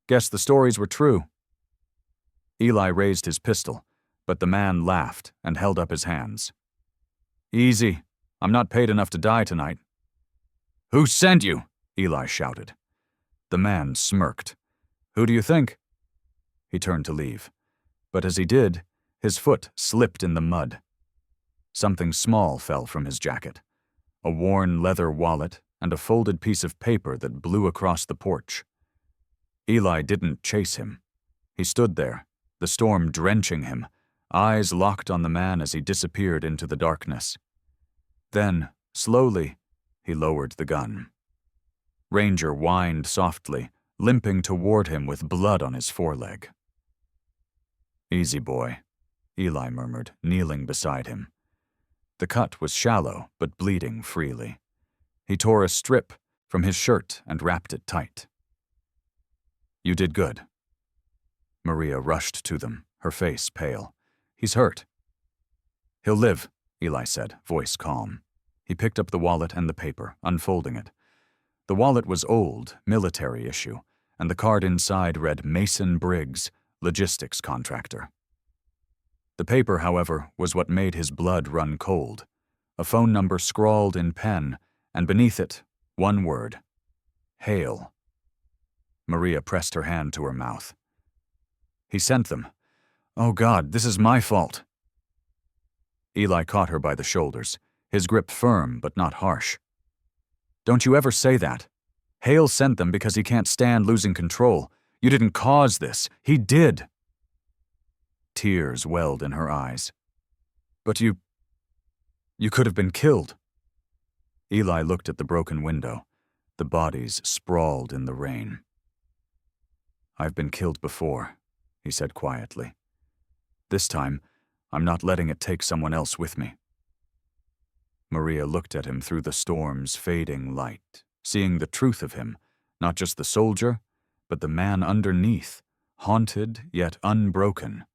A: "Guess the stories were true." Eli raised his pistol, but the man laughed and held up his hands. "Easy. I'm not paid enough to die tonight." "Who sent you?" Eli shouted. The man smirked. "Who do you think?" He turned to leave, but as he did, his foot slipped in the mud. Something small fell from his jacket, a worn leather wallet and a folded piece of paper that blew across the porch. Eli didn't chase him. He stood there, the storm drenching him, eyes locked on the man as he disappeared into the darkness. Then, slowly, he lowered the gun. Ranger whined softly, limping toward him with blood on his foreleg. "Easy, boy," Eli murmured, kneeling beside him. The cut was shallow, but bleeding freely. He tore a strip from his shirt and wrapped it tight. "You did good." Maria rushed to them, her face pale. "He's hurt." "He'll live," Eli said, voice calm. He picked up the wallet and the paper, unfolding it. The wallet was old, military issue, and the card inside read Mason Briggs, logistics contractor. The paper, however, was what made his blood run cold. A phone number scrawled in pen, and beneath it, one word: Hale. Maria pressed her hand to her mouth. "He sent them. Oh God, this is my fault." Eli caught her by the shoulders, his grip firm but not harsh. "Don't you ever say that. Hale sent them because he can't stand losing control. You didn't cause this. He did." Tears welled in her eyes. "But you could have been killed." Eli looked at the broken window. The bodies sprawled in the rain. "I've been killed before," he said quietly. "This time, I'm not letting it take someone else with me." Maria looked at him through the storm's fading light, seeing the truth of him, not just the soldier, but the man underneath, haunted yet unbroken.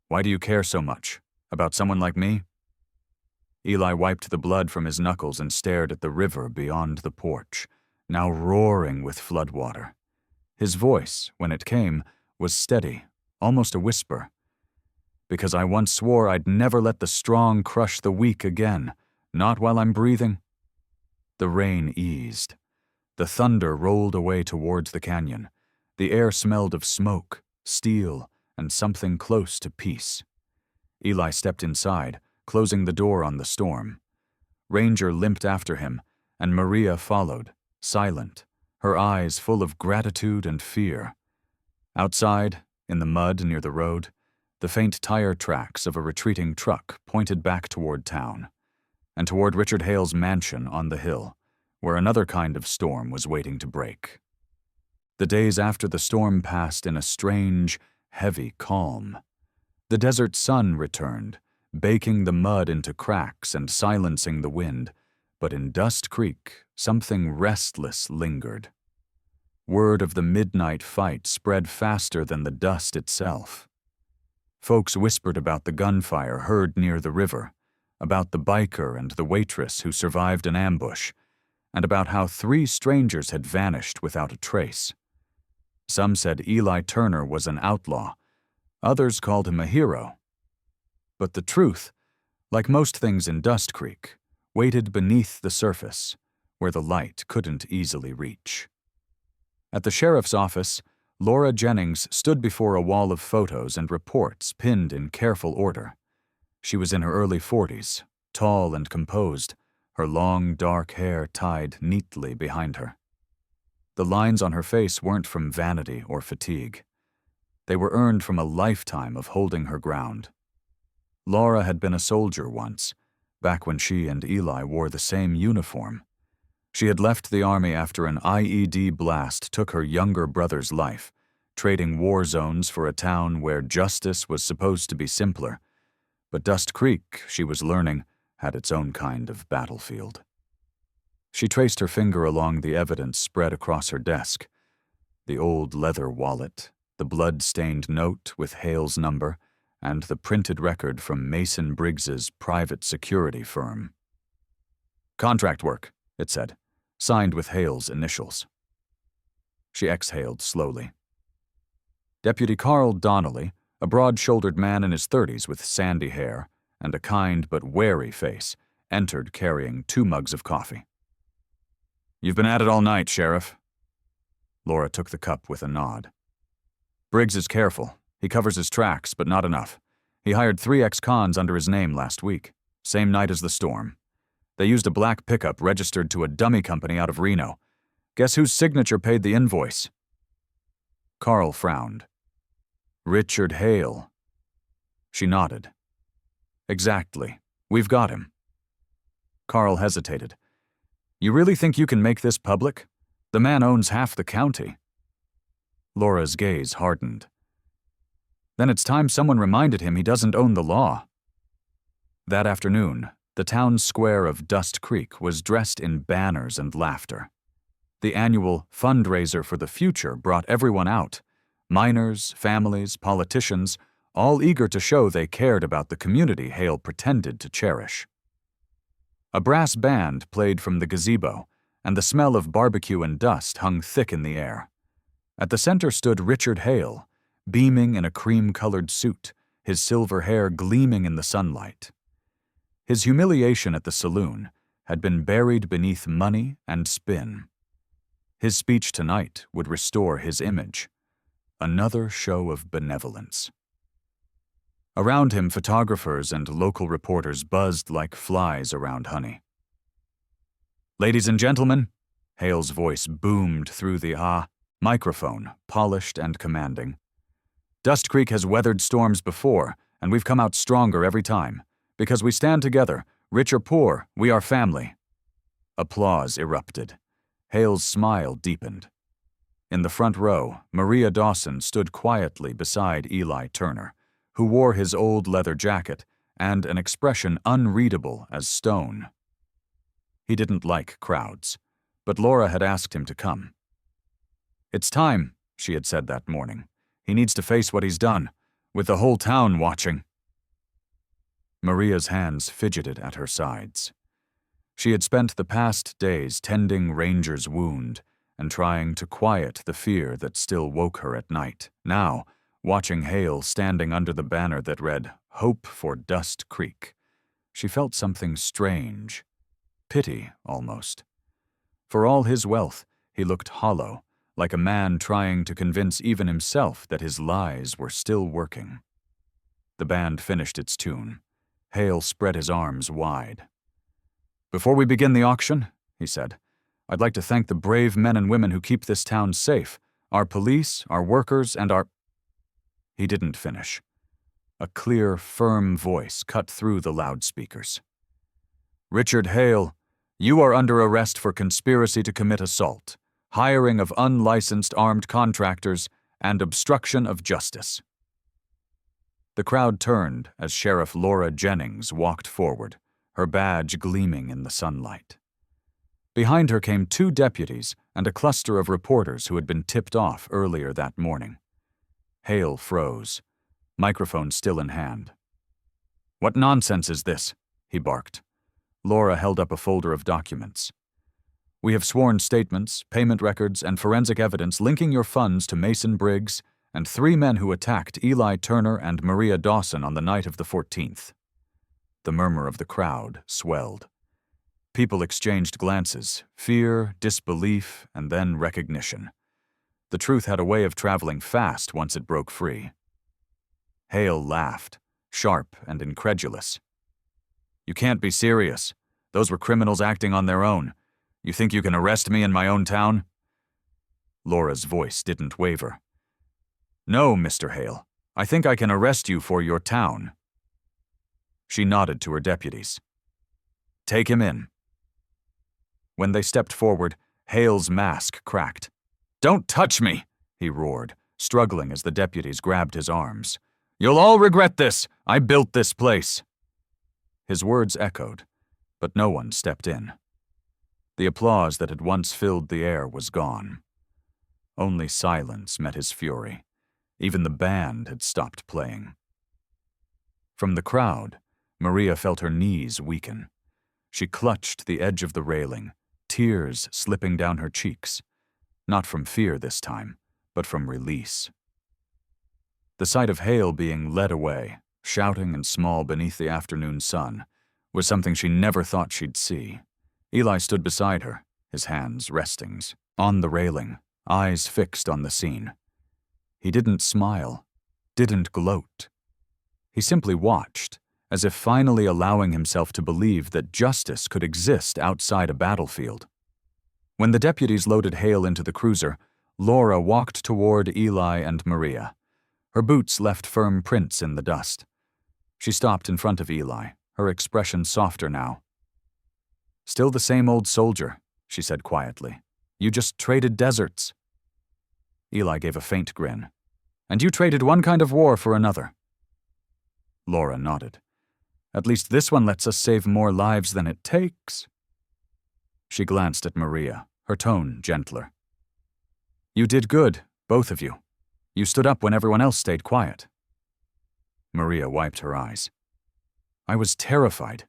A: "Why do you care so much? About someone like me?" Eli wiped the blood from his knuckles and stared at the river beyond the porch, now roaring with floodwater. His voice, when it came, was steady, almost a whisper. "Because I once swore I'd never let the strong crush the weak again, not while I'm breathing." The rain eased. The thunder rolled away towards the canyon. The air smelled of smoke, steel, and something close to peace. Eli stepped inside, closing the door on the storm. Ranger limped after him, and Maria followed, silent, her eyes full of gratitude and fear. Outside, in the mud near the road, the faint tire tracks of a retreating truck pointed back toward town, and toward Richard Hale's mansion on the hill, where another kind of storm was waiting to break. The days after the storm passed in a strange, heavy calm. The desert sun returned, baking the mud into cracks and silencing the wind, but in Dust Creek, something restless lingered. Word of the midnight fight spread faster than the dust itself. Folks whispered about the gunfire heard near the river, about the biker and the waitress who survived an ambush, and about how 3 strangers had vanished without a trace. Some said Eli Turner was an outlaw. Others called him a hero. But the truth, like most things in Dust Creek, waited beneath the surface, where the light couldn't easily reach. At the sheriff's office, Laura Jennings stood before a wall of photos and reports pinned in careful order. She was in her early 40s, tall and composed, her long, dark hair tied neatly behind her. The lines on her face weren't from vanity or fatigue. They were earned from a lifetime of holding her ground. Laura had been a soldier once, back when she and Eli wore the same uniform. She had left the army after an IED blast took her younger brother's life, trading war zones for a town where justice was supposed to be simpler. But Dust Creek, she was learning, had its own kind of battlefield. She traced her finger along the evidence spread across her desk. The old leather wallet, the blood-stained note with Hale's number, and the printed record from Mason Briggs's private security firm. "Contract work," it said, signed with Hale's initials. She exhaled slowly. Deputy Carl Donnelly, a broad-shouldered man in his 30s with sandy hair and a kind but wary face, entered carrying 2 mugs of coffee. "You've been at it all night, Sheriff." Laura took the cup with a nod. "Briggs is careful. He covers his tracks, but not enough. He hired 3 ex-cons under his name last week, same night as the storm. They used a black pickup registered to a dummy company out of Reno. Guess whose signature paid the invoice? Carl frowned. Richard Hale. She nodded. Exactly. We've got him. Carl hesitated. You really think you can make this public? The man owns half the county. Laura's gaze hardened. Then it's time someone reminded him he doesn't own the law. That afternoon, the town square of Dust Creek was dressed in banners and laughter. The annual fundraiser for the future brought everyone out. Miners, families, politicians, all eager to show they cared about the community Hale pretended to cherish. A brass band played from the gazebo, and the smell of barbecue and dust hung thick in the air. At the center stood Richard Hale, beaming in a cream-colored suit, his silver hair gleaming in the sunlight. His humiliation at the saloon had been buried beneath money and spin. His speech tonight would restore his image. Another show of benevolence. Around him, photographers and local reporters buzzed like flies around honey. Ladies and gentlemen, Hale's voice boomed through the microphone, polished and commanding. Dust Creek has weathered storms before, and we've come out stronger every time. Because we stand together, rich or poor, we are family. Applause erupted. Hale's smile deepened. In the front row, Maria Dawson stood quietly beside Eli Turner, who wore his old leather jacket and an expression unreadable as stone. He didn't like crowds, but Laura had asked him to come. It's time, she had said that morning. He needs to face what he's done, with the whole town watching. Maria's hands fidgeted at her sides. She had spent the past days tending Ranger's wound and trying to quiet the fear that still woke her at night. Now, watching Hale standing under the banner that read, "Hope for Dust Creek," she felt something strange. Pity, almost. For all his wealth, he looked hollow, like a man trying to convince even himself that his lies were still working. The band finished its tune. Hale spread his arms wide. Before we begin the auction, he said, I'd like to thank the brave men and women who keep this town safe, our police, our workers, and our... He didn't finish. A clear, firm voice cut through the loudspeakers. Richard Hale, you are under arrest for conspiracy to commit assault, hiring of unlicensed armed contractors, and obstruction of justice. The crowd turned as Sheriff Laura Jennings walked forward, her badge gleaming in the sunlight. Behind her came 2 deputies and a cluster of reporters who had been tipped off earlier that morning. Hale froze, microphone still in hand. What nonsense is this? He barked. Laura held up a folder of documents. We have sworn statements, payment records, and forensic evidence linking your funds to Mason Briggs and 3 men who attacked Eli Turner and Maria Dawson on the night of the 14th. The murmur of the crowd swelled. People exchanged glances, fear, disbelief, and then recognition. The truth had a way of traveling fast once it broke free. Hale laughed, sharp and incredulous. You can't be serious. Those were criminals acting on their own. You think you can arrest me in my own town? Laura's voice didn't waver. No, Mr. Hale. I think I can arrest you for your town. She nodded to her deputies. Take him in. When they stepped forward, Hale's mask cracked. Don't touch me, he roared, struggling as the deputies grabbed his arms. You'll all regret this. I built this place. His words echoed, but no one stepped in. The applause that had once filled the air was gone. Only silence met his fury. Even the band had stopped playing. From the crowd, Maria felt her knees weaken. She clutched the edge of the railing, tears slipping down her cheeks. Not from fear this time, but from release. The sight of Hale being led away, shouting and small beneath the afternoon sun, was something she never thought she'd see. Eli stood beside her, his hands resting on the railing, eyes fixed on the scene. He didn't smile, didn't gloat. He simply watched, as if finally allowing himself to believe that justice could exist outside a battlefield. When the deputies loaded Hale into the cruiser, Laura walked toward Eli and Maria. Her boots left firm prints in the dust. She stopped in front of Eli, her expression softer now. "Still the same old soldier," she said quietly. "You just traded deserts." Eli gave a faint grin. "And you traded one kind of war for another." Laura nodded. "At least this one lets us save more lives than it takes." She glanced at Maria, her tone gentler. "You did good, both of you. You stood up when everyone else stayed quiet." Maria wiped her eyes. "I was terrified."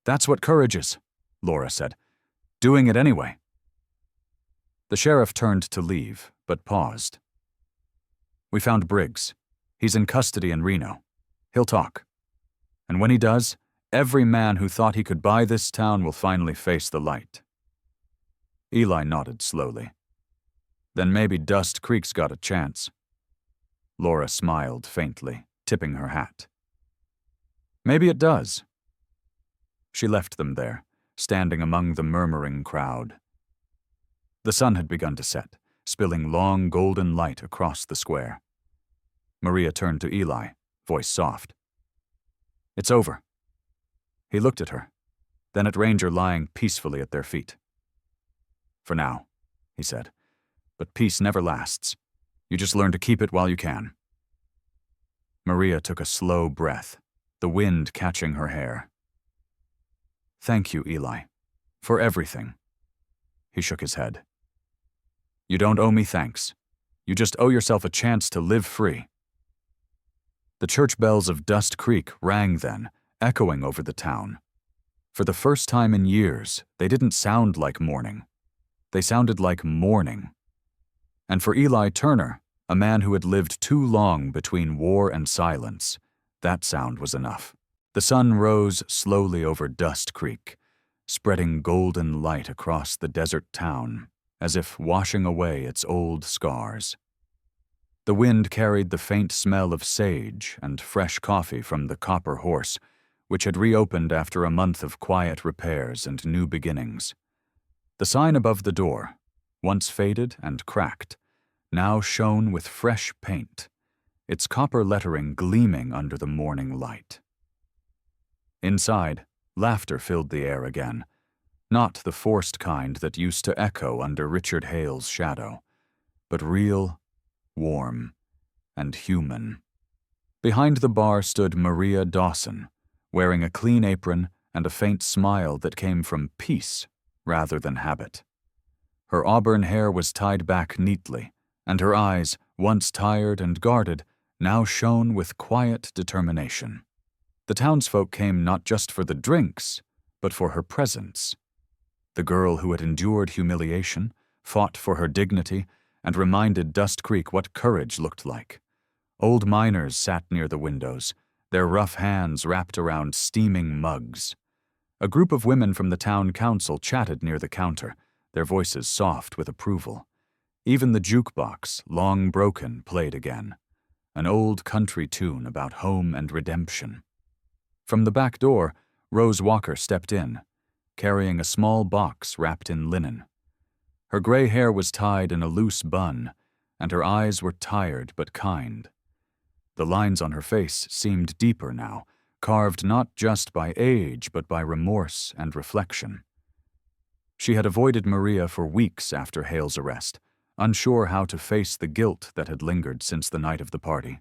A: "That's what courage is," Laura said. "Doing it anyway." The sheriff turned to leave, but paused. "We found Briggs. He's in custody in Reno. He'll talk. And when he does, every man who thought he could buy this town will finally face the light." Eli nodded slowly. "Then maybe Dust Creek's got a chance." Laura smiled faintly, tipping her hat. "Maybe it does." She left them there, standing among the murmuring crowd. The sun had begun to set, spilling long golden light across the square. Maria turned to Eli, voice soft. "It's over." He looked at her, then at Ranger lying peacefully at their feet. "For now," he said, "but peace never lasts. You just learn to keep it while you can." Maria took a slow breath, the wind catching her hair. "Thank you, Eli, for everything." He shook his head. "You don't owe me thanks. You just owe yourself a chance to live free." The church bells of Dust Creek rang then, echoing over the town. For the first time in years, they didn't sound like mourning. They sounded like mourning. And for Eli Turner, a man who had lived too long between war and silence, that sound was enough. The sun rose slowly over Dust Creek, spreading golden light across the desert town, as if washing away its old scars. The wind carried the faint smell of sage and fresh coffee from the Copper Horse, which had reopened after a month of quiet repairs and new beginnings. The sign above the door, once faded and cracked, now shone with fresh paint, its copper lettering gleaming under the morning light. Inside, laughter filled the air again, not the forced kind that used to echo under Richard Hale's shadow, but real, warm, and human. Behind the bar stood Maria Dawson, wearing a clean apron and a faint smile that came from peace rather than habit. Her auburn hair was tied back neatly, and her eyes, once tired and guarded, now shone with quiet determination. The townsfolk came not just for the drinks, but for her presence. The girl who had endured humiliation, fought for her dignity, and reminded Dust Creek what courage looked like. Old miners sat near the windows, their rough hands wrapped around steaming mugs. A group of women from the town council chatted near the counter, their voices soft with approval. Even the jukebox, long broken, played again, an old country tune about home and redemption. From the back door, Rose Walker stepped in, carrying a small box wrapped in linen. Her gray hair was tied in a loose bun, and her eyes were tired but kind. The lines on her face seemed deeper now, carved not just by age but by remorse and reflection. She had avoided Maria for weeks after Hale's arrest, unsure how to face the guilt that had lingered since the night of the party.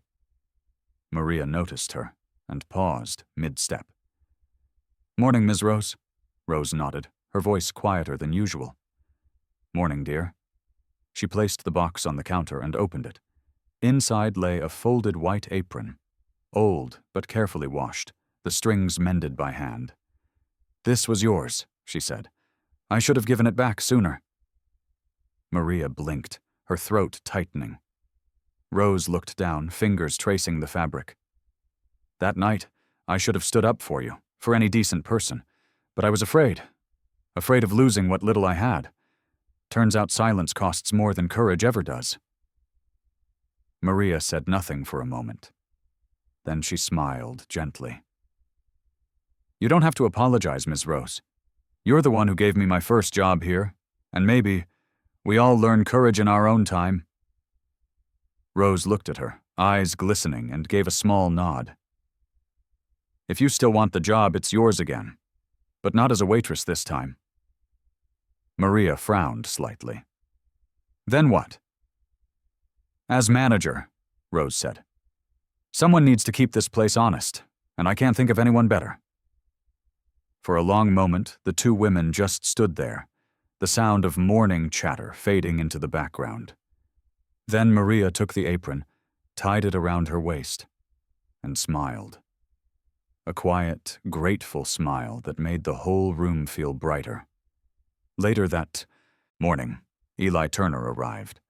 A: Maria noticed her and paused mid-step. "Morning, Ms. Rose." Rose nodded, her voice quieter than usual. "Morning, dear." She placed the box on the counter and opened it. Inside lay a folded white apron, old but carefully washed, the strings mended by hand. "This was yours," she said. "I should have given it back sooner." Maria blinked, her throat tightening. Rose looked down, fingers tracing the fabric. "That night, I should have stood up for you, for any decent person, but I was afraid of losing what little I had. Turns out silence costs more than courage ever does." Maria said nothing for a moment. Then she smiled gently. You don't have to apologize, Miss Rose. You're the one who gave me my first job here, and maybe we all learn courage in our own time." Rose looked at her, eyes glistening, and gave a small nod. "If you still want the job, it's yours again, but not as a waitress this time." Maria frowned slightly. "Then what?" "As manager," Rose said. "Someone needs to keep this place honest, and I can't think of anyone better." For a long moment, the two women just stood there, the sound of morning chatter fading into the background. Then Maria took the apron, tied it around her waist, and smiled. A quiet, grateful smile that made the whole room feel brighter. Later that morning, Eli Turner arrived.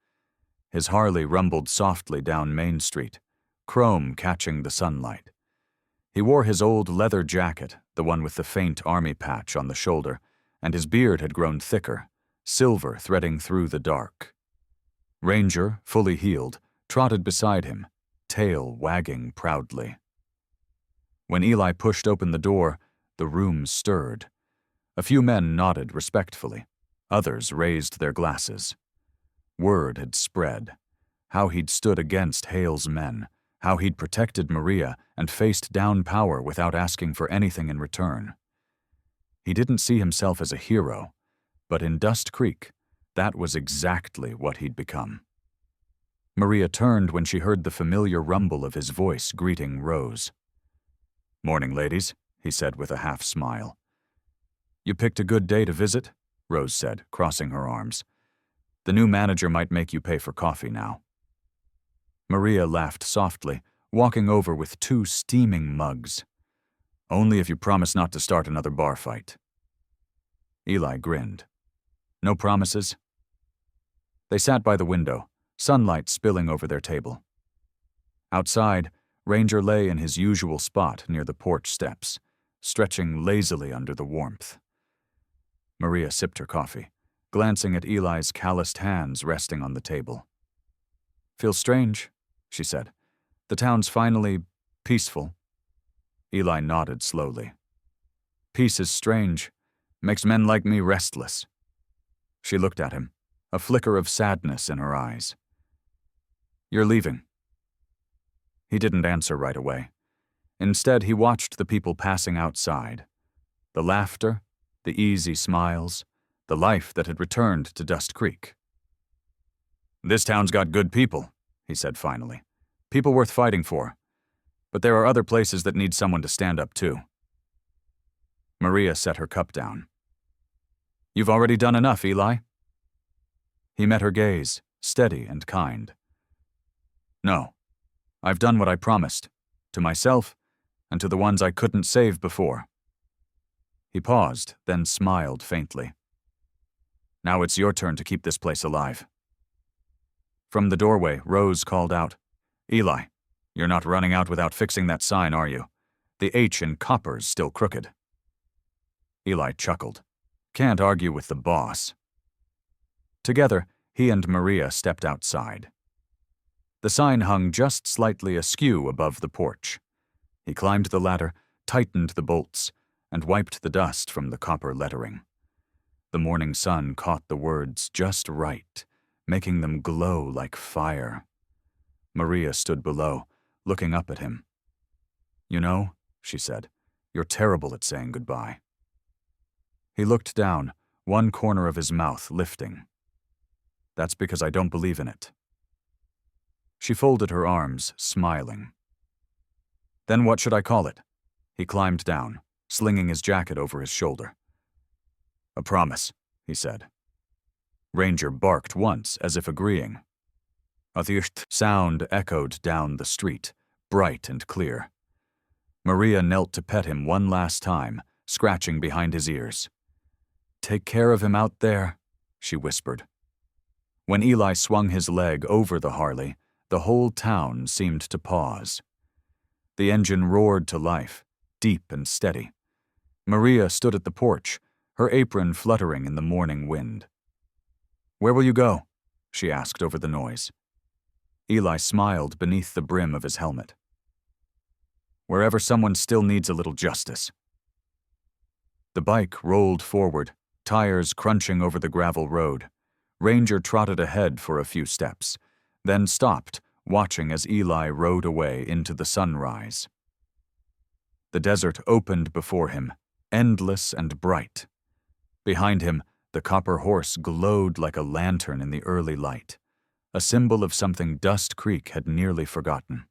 A: His Harley rumbled softly down Main Street, chrome catching the sunlight. He wore his old leather jacket, the one with the faint army patch on the shoulder, and his beard had grown thicker, silver threading through the dark. Ranger, fully healed, trotted beside him, tail wagging proudly. When Eli pushed open the door, the room stirred. A few men nodded respectfully. Others raised their glasses. Word had spread. How he'd stood against Hale's men, how he'd protected Maria and faced down power without asking for anything in return. He didn't see himself as a hero, but in Dust Creek, that was exactly what he'd become. Maria turned when she heard the familiar rumble of his voice greeting Rose. "Morning, ladies," he said with a half-smile. "You picked a good day to visit," Rose said, crossing her arms. "The new manager might make you pay for coffee now." Maria laughed softly, walking over with 2 steaming mugs. "Only if you promise not to start another bar fight." Eli grinned. "No promises?" They sat by the window, sunlight spilling over their table. Outside, Ranger lay in his usual spot near the porch steps, stretching lazily under the warmth. Maria sipped her coffee, glancing at Eli's calloused hands resting on the table. "Feels strange," she said. "The town's finally peaceful." Eli nodded slowly. "Peace is strange. Makes men like me restless." She looked at him, a flicker of sadness in her eyes. "You're leaving." He didn't answer right away. Instead, he watched the people passing outside. The laughter, the easy smiles, the life that had returned to Dust Creek. "This town's got good people," he said finally. "People worth fighting for. But there are other places that need someone to stand up to." Maria set her cup down. "You've already done enough, Eli." He met her gaze, steady and kind. "No, I've done what I promised, to myself and to the ones I couldn't save before." He paused, then smiled faintly. "Now it's your turn to keep this place alive." From the doorway, Rose called out, "Eli, you're not running out without fixing that sign, are you? The H in copper's still crooked." Eli chuckled. "Can't argue with the boss." Together, he and Maria stepped outside. The sign hung just slightly askew above the porch. He climbed the ladder, tightened the bolts, and wiped the dust from the copper lettering. The morning sun caught the words just right, making them glow like fire. Maria stood below, looking up at him. "You know," she said, "you're terrible at saying goodbye." He looked down, one corner of his mouth lifting. "That's because I don't believe in it." She folded her arms, smiling. "Then what should I call it?" He climbed down, slinging his jacket over his shoulder. "A promise," he said. Ranger barked once, as if agreeing. A thirst sound echoed down the street, bright and clear. Maria knelt to pet him one last time, scratching behind his ears. "Take care of him out there," she whispered. When Eli swung his leg over the Harley, the whole town seemed to pause. The engine roared to life, deep and steady. Maria stood at the porch, her apron fluttering in the morning wind. "Where will you go?" she asked over the noise. Eli smiled beneath the brim of his helmet. "Wherever someone still needs a little justice." The bike rolled forward, tires crunching over the gravel road. Ranger trotted ahead for a few steps, then stopped, watching as Eli rode away into the sunrise. The desert opened before him, endless and bright. Behind him, the copper horse glowed like a lantern in the early light, a symbol of something Dust Creek had nearly forgotten: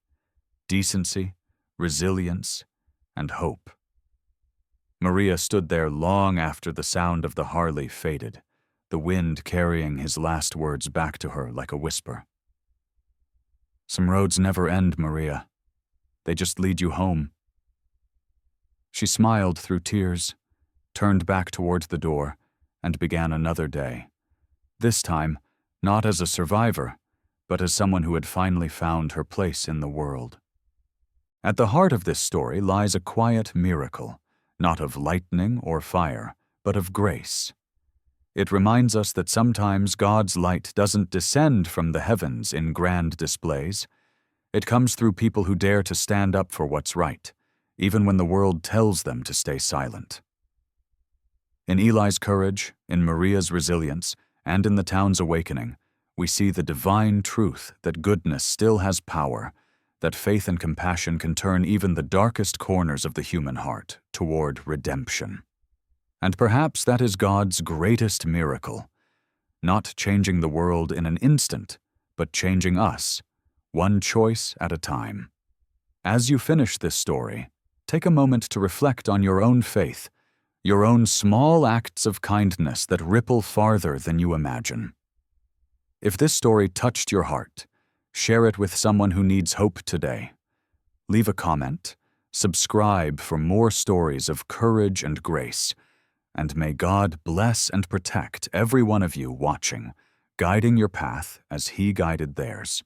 A: decency, resilience, and hope. Maria stood there long after the sound of the Harley faded, the wind carrying his last words back to her like a whisper. "Some roads never end, Maria. They just lead you home." She smiled through tears, turned back towards the door, and began another day. This time, not as a survivor, but as someone who had finally found her place in the world. At the heart of this story lies a quiet miracle, not of lightning or fire, but of grace. It reminds us that sometimes God's light doesn't descend from the heavens in grand displays. It comes through people who dare to stand up for what's right, even when the world tells them to stay silent. In Eli's courage, in Maria's resilience, and in the town's awakening, we see the divine truth that goodness still has power, that faith and compassion can turn even the darkest corners of the human heart toward redemption. And perhaps that is God's greatest miracle, not changing the world in an instant, but changing us, one choice at a time. As you finish this story, take a moment to reflect on your own faith, your own small acts of kindness that ripple farther than you imagine. If this story touched your heart, share it with someone who needs hope today. Leave a comment, subscribe for more stories of courage and grace, and may God bless and protect every one of you watching, guiding your path as He guided theirs.